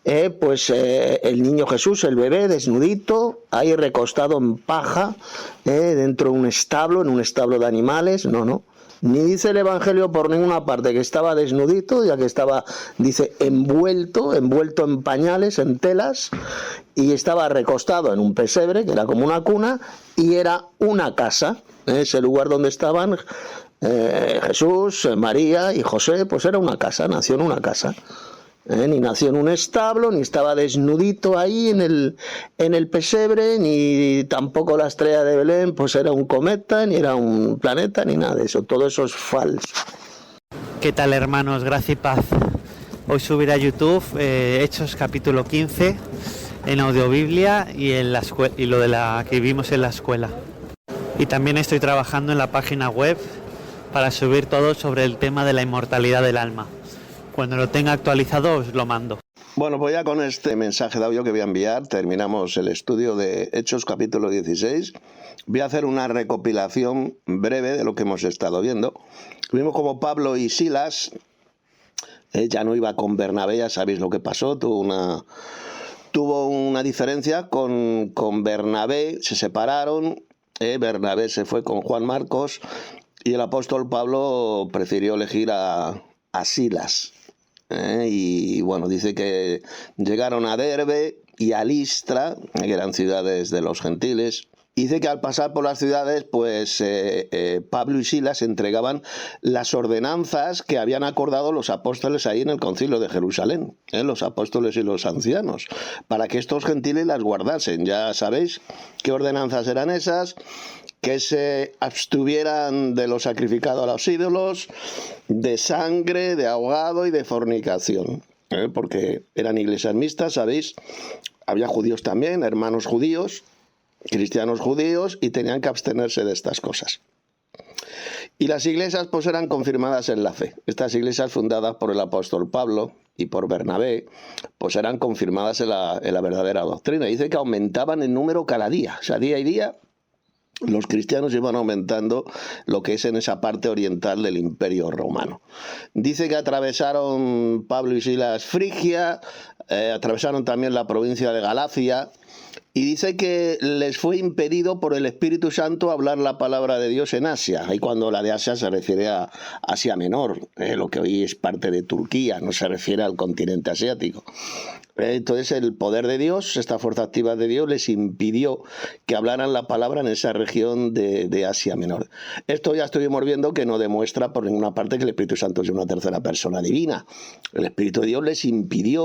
el niño Jesús, el bebé desnudito, ahí recostado en paja, dentro de un establo, en un establo de animales. No. Ni dice el Evangelio por ninguna parte que estaba desnudito, ya que estaba, dice, envuelto en pañales, en telas, y estaba recostado en un pesebre, que era como una cuna, y era una casa. Ese lugar donde estaban Jesús, María y José, pues era una casa, nació en una casa. Ni nació en un establo, ni estaba desnudito ahí en el pesebre, ni tampoco la estrella de Belén pues era un cometa, ni era un planeta, ni nada de eso. Todo eso es falso. ¿Qué tal, hermanos? Gracia y paz. Hoy subiré a YouTube Hechos capítulo 15 en Audiobiblia y lo de la que vimos en la escuela. Y también estoy trabajando en la página web para subir todo sobre el tema de la inmortalidad del alma. Cuando lo tenga actualizado os lo mando. Bueno, pues ya con este mensaje de audio que voy a enviar terminamos el estudio de Hechos capítulo 16. Voy a hacer una recopilación breve de lo que hemos estado viendo. Vimos como Pablo y Silas, ya no iba con Bernabé, ya sabéis lo que pasó, tuvo una diferencia con Bernabé, se separaron, Bernabé se fue con Juan Marcos y el apóstol Pablo prefirió elegir a Silas. Y bueno, dice que llegaron a Derbe y a Listra, que eran ciudades de los gentiles. Dice que al pasar por las ciudades, pues Pablo y Silas entregaban las ordenanzas que habían acordado los apóstoles ahí en el concilio de Jerusalén, los apóstoles y los ancianos, para que estos gentiles las guardasen. Ya sabéis qué ordenanzas eran esas: que se abstuvieran de lo sacrificado a los ídolos, de sangre, de ahogado y de fornicación, porque eran iglesias mixtas, ¿sabéis? Había judíos también, hermanos judíos, cristianos judíos, y tenían que abstenerse de estas cosas. Y las iglesias pues eran confirmadas en la fe. Estas iglesias fundadas por el apóstol Pablo y por Bernabé pues eran confirmadas en la verdadera doctrina. Dice que aumentaban en número cada día, o sea, día y día los cristianos iban aumentando lo que es en esa parte oriental del Imperio Romano. Dice que atravesaron Pablo y Silas Frigia, atravesaron también la provincia de Galacia, y dice que les fue impedido por el Espíritu Santo hablar la palabra de Dios en Asia. Y cuando la de Asia se refiere a Asia Menor, lo que hoy es parte de Turquía, no se refiere al continente asiático. Entonces el poder de Dios, esta fuerza activa de Dios, les impidió que hablaran la palabra en esa región de Asia Menor. Esto ya estuvimos viendo que no demuestra por ninguna parte que el Espíritu Santo es una tercera persona divina. El Espíritu de Dios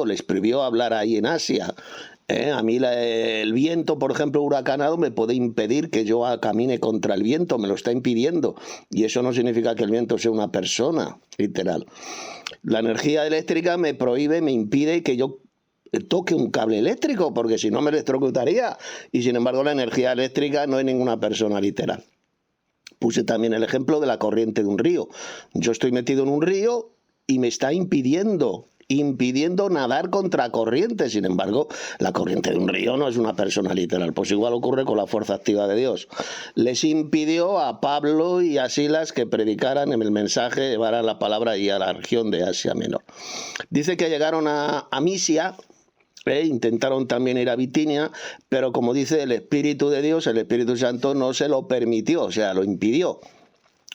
les prohibió hablar ahí en Asia. A mí el viento, por ejemplo, huracanado, me puede impedir que yo camine contra el viento, me lo está impidiendo. Y eso no significa que el viento sea una persona, literal. La energía eléctrica me prohíbe, me impide que yo toque un cable eléctrico, porque si no me electrocutaría. Y sin embargo, la energía eléctrica no es ninguna persona, literal. Puse también el ejemplo de la corriente de un río. Yo estoy metido en un río y me está impidiendo nadar contra corriente. Sin embargo, la corriente de un río no es una persona literal. Pues igual ocurre con la fuerza activa de Dios. Les impidió a Pablo y a Silas que predicaran en el mensaje, llevaran la palabra y a la región de Asia Menor. Dice que llegaron a Misia, intentaron también ir a Bitinia, pero como dice el Espíritu de Dios, el Espíritu Santo no se lo permitió, o sea, lo impidió.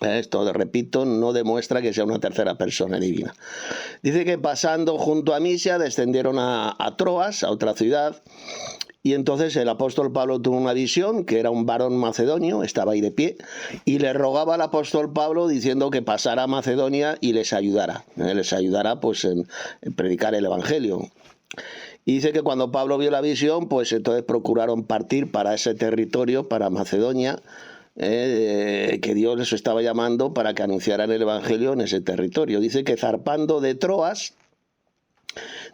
Esto, repito, no demuestra que sea una tercera persona divina. Dice que pasando junto a Misia descendieron a Troas, a otra ciudad, y entonces el apóstol Pablo tuvo una visión, que era un varón macedonio, estaba ahí de pie, y le rogaba al apóstol Pablo diciendo que pasara a Macedonia y les ayudara pues en predicar el evangelio. Y dice que cuando Pablo vio la visión, pues entonces procuraron partir para ese territorio, para Macedonia, que Dios les estaba llamando para que anunciaran el evangelio en ese territorio. Dice que zarpando de Troas,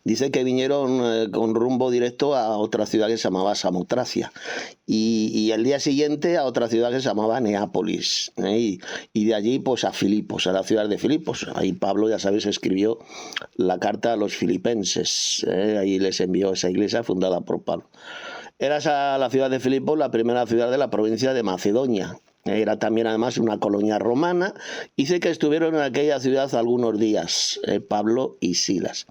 dice que vinieron con rumbo directo a otra ciudad que se llamaba Samotracia, y el día siguiente a otra ciudad que se llamaba Neápolis, y de allí pues a Filipos, a la ciudad de Filipos. Ahí Pablo, ya sabéis, escribió la carta a los filipenses, ahí les envió esa iglesia fundada por Pablo. Era la ciudad de Filipos la primera ciudad de la provincia de Macedonia. Era también además una colonia romana. Dice que estuvieron en aquella ciudad algunos días, Pablo y Silas.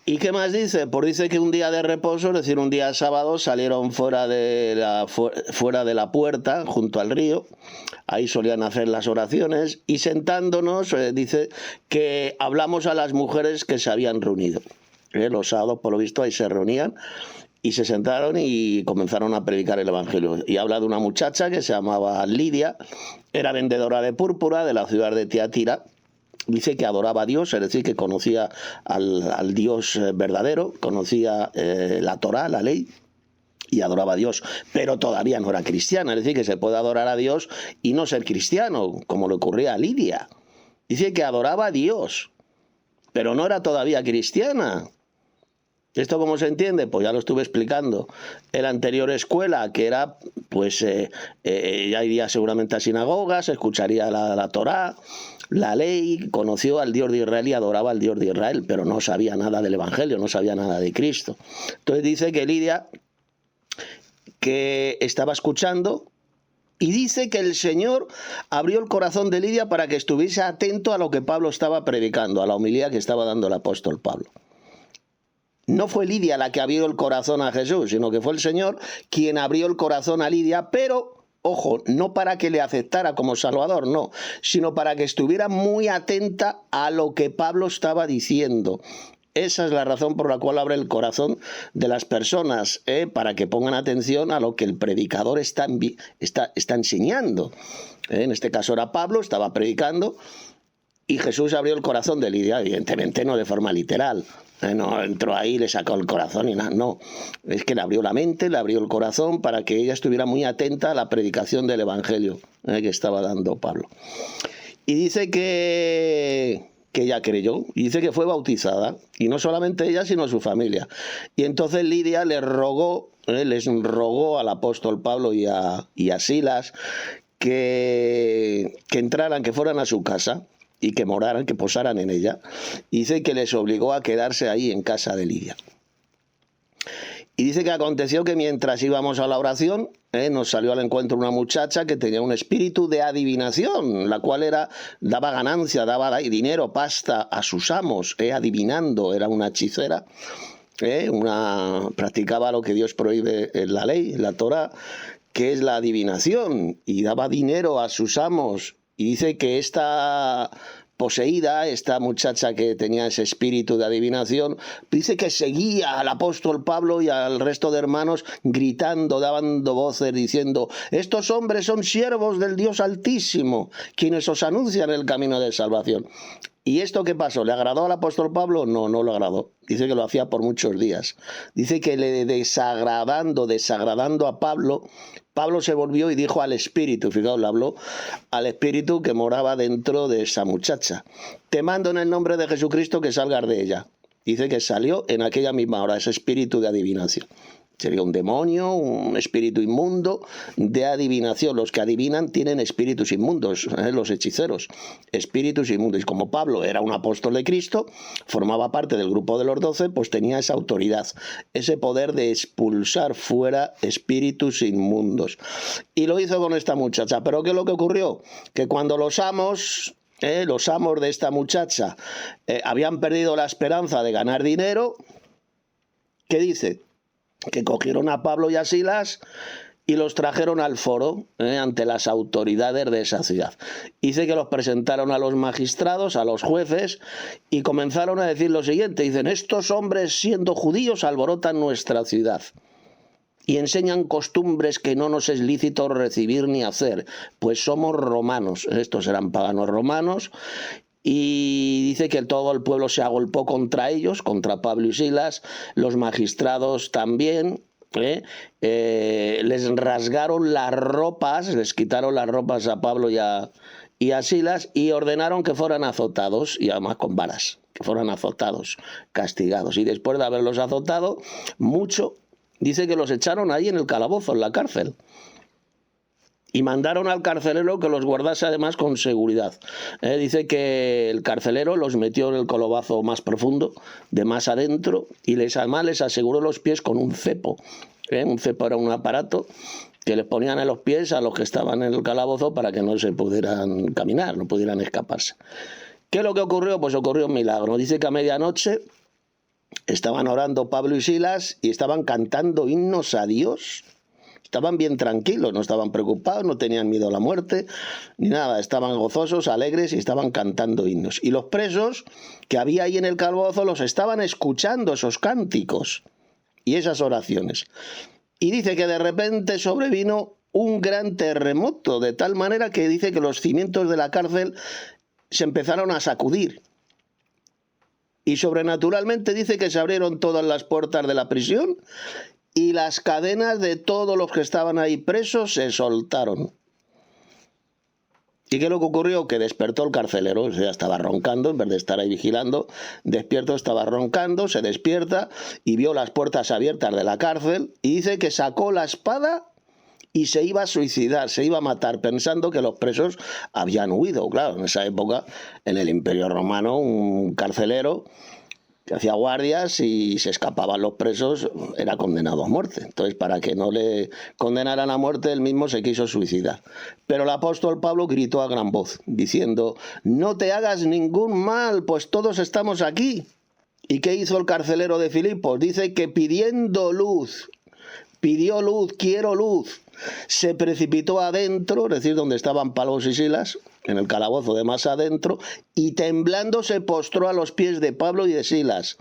¿Y qué más dice? Pues dice que un día de reposo, es decir, un día sábado, salieron fuera de la puerta, junto al río. Ahí solían hacer las oraciones, y sentándonos, dice que hablamos a las mujeres que se habían reunido. Los sábados, por lo visto, ahí se reunían y se sentaron y comenzaron a predicar el evangelio. Y habla de una muchacha que se llamaba Lidia, era vendedora de púrpura de la ciudad de Tiatira. Dice que adoraba a Dios, es decir, que conocía al Dios verdadero, conocía la Torá, la ley, y adoraba a Dios, pero todavía no era cristiana. Es decir, que se puede adorar a Dios y no ser cristiano, como le ocurría a Lidia. Dice que adoraba a Dios, pero no era todavía cristiana. ¿Esto cómo se entiende? Pues ya lo estuve explicando. En la anterior escuela, que era, pues, ya iría seguramente a sinagogas, escucharía la Torá, la ley, conoció al Dios de Israel y adoraba al Dios de Israel, pero no sabía nada del Evangelio, no sabía nada de Cristo. Entonces dice que Lidia, que estaba escuchando, y dice que el Señor abrió el corazón de Lidia para que estuviese atento a lo que Pablo estaba predicando, a la homilía que estaba dando el apóstol Pablo. No fue Lidia la que abrió el corazón a Jesús, sino que fue el Señor quien abrió el corazón a Lidia, pero, ojo, no para que le aceptara como Salvador, no, sino para que estuviera muy atenta a lo que Pablo estaba diciendo. Esa es la razón por la cual abre el corazón de las personas, para que pongan atención a lo que el predicador está enseñando. En este caso era Pablo, estaba predicando, y Jesús abrió el corazón de Lidia, evidentemente no de forma literal. No entró ahí, le sacó el corazón y nada, no. Es que le abrió la mente, le abrió el corazón para que ella estuviera muy atenta a la predicación del Evangelio que estaba dando Pablo. Y dice que ella creyó, y dice que fue bautizada, y no solamente ella, sino su familia. Y entonces Lidia les rogó al apóstol Pablo y a Silas que entraran, que fueran a su casa, y que moraran, que posaran en ella. Y dice que les obligó a quedarse ahí en casa de Lidia. Y dice que aconteció que mientras íbamos a la oración, nos salió al encuentro una muchacha que tenía un espíritu de adivinación, la cual daba ganancia, daba dinero, pasta a sus amos, adivinando, era una hechicera. Practicaba lo que Dios prohíbe en la ley, en la Torá, que es la adivinación, y daba dinero a sus amos. Y dice que esta poseída, esta muchacha que tenía ese espíritu de adivinación, dice que seguía al apóstol Pablo y al resto de hermanos gritando, dando voces, diciendo: estos hombres son siervos del Dios Altísimo, quienes os anuncian el camino de salvación. ¿Y esto qué pasó? ¿Le agradó al apóstol Pablo? No, no lo agradó. Dice que lo hacía por muchos días. Dice que desagradando a Pablo, Pablo se volvió y dijo al espíritu, fijaos, le habló al espíritu que moraba dentro de esa muchacha: te mando en el nombre de Jesucristo que salgas de ella. Dice que salió en aquella misma hora ese espíritu de adivinación. Sería un demonio, un espíritu inmundo de adivinación. Los que adivinan tienen espíritus inmundos, los hechiceros, espíritus inmundos. Y como Pablo era un apóstol de Cristo, formaba parte del grupo de los 12, pues tenía esa autoridad, ese poder de expulsar fuera espíritus inmundos. Y lo hizo con esta muchacha. ¿Pero qué es lo que ocurrió? Que cuando los amos de esta muchacha habían perdido la esperanza de ganar dinero, ¿qué dice? Que cogieron a Pablo y a Silas y los trajeron al foro ante las autoridades de esa ciudad. Dice que los presentaron a los magistrados, a los jueces, y comenzaron a decir lo siguiente. Dicen: estos hombres, siendo judíos, alborotan nuestra ciudad y enseñan costumbres que no nos es lícito recibir ni hacer, pues somos romanos. Estos eran paganos romanos. Y dice que todo el pueblo se agolpó contra ellos, contra Pablo y Silas, los magistrados también, les rasgaron las ropas, les quitaron las ropas a Pablo y a Silas, y ordenaron que fueran azotados, y además con varas, que fueran azotados, castigados. Y después de haberlos azotado mucho, dice que los echaron ahí en el calabozo, en la cárcel. Y mandaron al carcelero que los guardase además con seguridad. Dice que el carcelero los metió en el calabozo más profundo, de más adentro, y además les aseguró los pies con un cepo. Un cepo era un aparato que les ponían en los pies a los que estaban en el calabozo para que no se pudieran caminar, no pudieran escaparse. ¿Qué es lo que ocurrió? Pues ocurrió un milagro. Dice que a medianoche estaban orando Pablo y Silas y estaban cantando himnos a Dios. Estaban bien tranquilos, no estaban preocupados, no tenían miedo a la muerte, ni nada. Estaban gozosos, alegres y estaban cantando himnos. Y los presos que había ahí en el calabozo los estaban escuchando, esos cánticos y esas oraciones. Y dice que de repente sobrevino un gran terremoto, de tal manera que dice que los cimientos de la cárcel se empezaron a sacudir. Y sobrenaturalmente dice que se abrieron todas las puertas de la prisión y las cadenas de todos los que estaban ahí presos se soltaron. ¿Y qué es lo que ocurrió? Que despertó el carcelero, o sea, estaba roncando, en vez de estar ahí vigilando, despierto, estaba roncando, se despierta y vio las puertas abiertas de la cárcel y dice que sacó la espada y se iba a suicidar, se iba a matar, pensando que los presos habían huido. Claro, en esa época, en el Imperio Romano, un carcelero que hacía guardias y se escapaban los presos, era condenado a muerte. Entonces, para que no le condenaran a muerte, él mismo se quiso suicidar. Pero el apóstol Pablo gritó a gran voz, diciendo: no te hagas ningún mal, pues todos estamos aquí. ¿Y qué hizo el carcelero de Filipos? Dice que pidió luz, quiero luz. Se precipitó adentro, es decir, donde estaban Pablo y Silas, en el calabozo de más adentro, y temblando se postró a los pies de Pablo y de Silas.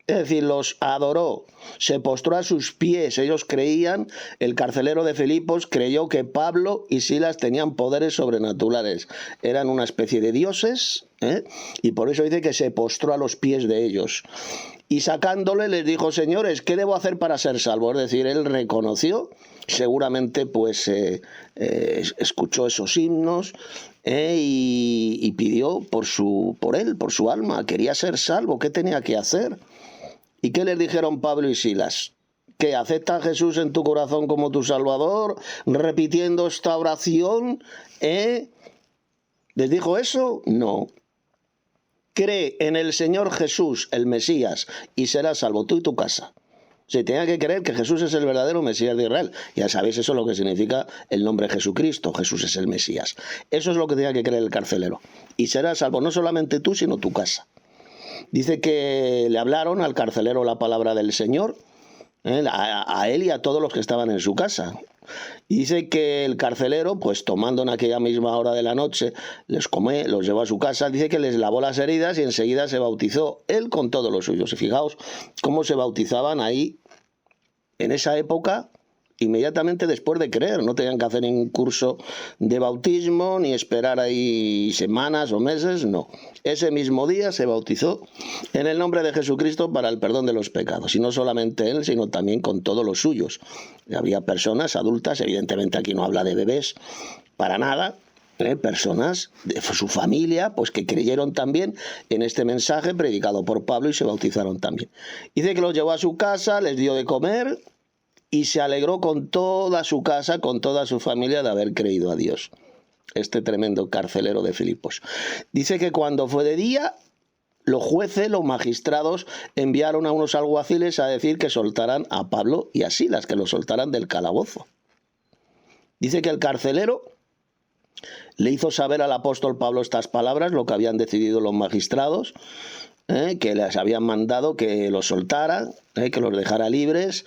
Es decir, los adoró, se postró a sus pies. Ellos creían, el carcelero de Filipos creyó que Pablo y Silas tenían poderes sobrenaturales. Eran una especie de dioses, y por eso dice que se postró a los pies de ellos. Y sacándole les dijo: señores, ¿qué debo hacer para ser salvo? Es decir, él reconoció, seguramente pues escuchó esos himnos y pidió por su alma, quería ser salvo. ¿Qué tenía que hacer? ¿Y qué les dijeron Pablo y Silas? ¿Que acepta a Jesús en tu corazón como tu Salvador? Repitiendo esta oración, ¿Les dijo eso? No. Cree en el Señor Jesús, el Mesías, y serás salvo tú y tu casa. O Se tenía que creer que Jesús es el verdadero Mesías de Israel. Ya sabéis eso es lo que significa el nombre Jesucristo. Jesús es el Mesías. Eso es lo que tenía que creer el carcelero. Y serás salvo no solamente tú, sino tu casa. Dice que le hablaron al carcelero la palabra del Señor, a él y a todos los que estaban en su casa. Y dice que el carcelero, pues tomando en aquella misma hora de la noche, los llevó a su casa, dice que les lavó las heridas y enseguida se bautizó él con todos los suyos. Y fijaos cómo se bautizaban ahí en esa época, inmediatamente después de creer. No tenían que hacer ningún curso de bautismo, ni esperar ahí semanas o meses, no. Ese mismo día se bautizó en el nombre de Jesucristo para el perdón de los pecados. Y no solamente él, sino también con todos los suyos. Y había personas adultas, evidentemente aquí no habla de bebés, para nada, personas de su familia, pues que creyeron también en este mensaje predicado por Pablo y se bautizaron también. Dice que los llevó a su casa, les dio de comer y se alegró con toda su casa, con toda su familia de haber creído a Dios. Este tremendo carcelero de Filipos. Dice que cuando fue de día, los jueces, los magistrados, enviaron a unos alguaciles a decir que soltaran a Pablo y a Silas, que los soltaran del calabozo. Dice que el carcelero le hizo saber al apóstol Pablo estas palabras, lo que habían decidido los magistrados, que les habían mandado que los soltara, que los dejara libres.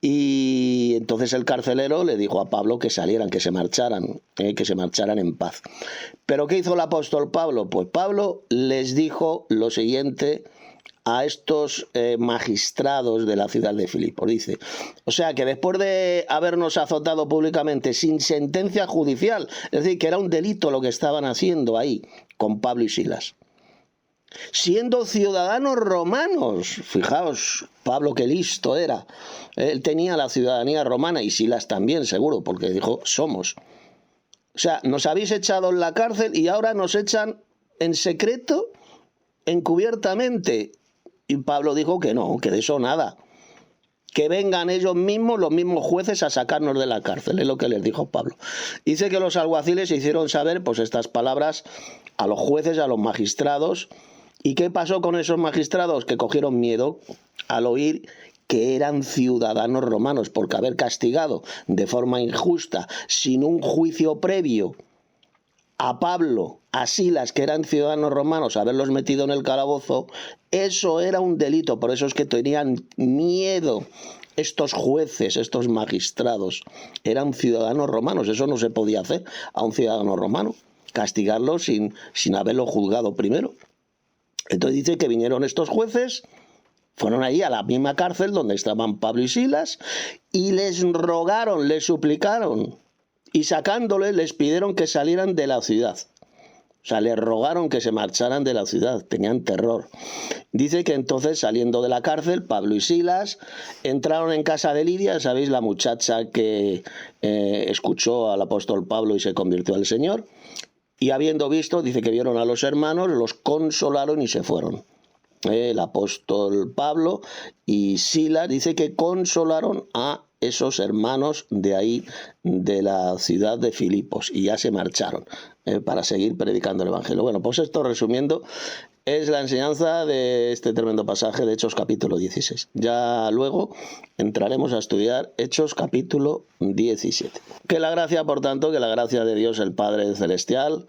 Y entonces el carcelero le dijo a Pablo que salieran, que se marcharan en paz. ¿Pero qué hizo el apóstol Pablo? Pues Pablo les dijo lo siguiente a estos magistrados de la ciudad de Filipos. Dice, o sea que después de habernos azotado públicamente sin sentencia judicial, es decir, que era un delito lo que estaban haciendo ahí con Pablo y Silas, siendo ciudadanos romanos, fijaos, Pablo qué listo era, él tenía la ciudadanía romana y Silas también seguro, porque dijo, somos. O sea, nos habéis echado en la cárcel y ahora nos echan en secreto, encubiertamente. Y Pablo dijo que no, que de eso nada. Que vengan ellos mismos, los mismos jueces, a sacarnos de la cárcel, es lo que les dijo Pablo. Dice que los alguaciles hicieron saber pues estas palabras a los jueces, a los magistrados. ¿Y qué pasó con esos magistrados? Que cogieron miedo al oír que eran ciudadanos romanos, porque haber castigado de forma injusta, sin un juicio previo, a Pablo, a Silas, que eran ciudadanos romanos, haberlos metido en el calabozo, eso era un delito. Por eso es que tenían miedo estos jueces, estos magistrados. Eran ciudadanos romanos, eso no se podía hacer a un ciudadano romano, castigarlo sin haberlo juzgado primero. Entonces dice que vinieron estos jueces, fueron ahí a la misma cárcel donde estaban Pablo y Silas y les rogaron, les suplicaron y sacándoles les pidieron que salieran de la ciudad. O sea, les rogaron que se marcharan de la ciudad, tenían terror. Dice que entonces saliendo de la cárcel, Pablo y Silas entraron en casa de Lidia, ¿sabéis? La muchacha que escuchó al apóstol Pablo y se convirtió al Señor. Y habiendo visto, dice que vieron a los hermanos, los consolaron y se fueron. El apóstol Pablo y Silas dice que consolaron a esos hermanos de ahí, de la ciudad de Filipos, y ya se marcharon para seguir predicando el Evangelio. Bueno, pues esto resumiendo es la enseñanza de este tremendo pasaje de Hechos capítulo 16. Ya luego entraremos a estudiar Hechos capítulo 17. Que la gracia, por tanto, que la gracia de Dios el Padre Celestial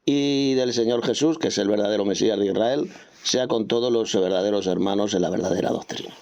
y del Señor Jesús, que es el verdadero Mesías de Israel, sea con todos los verdaderos hermanos en la verdadera doctrina.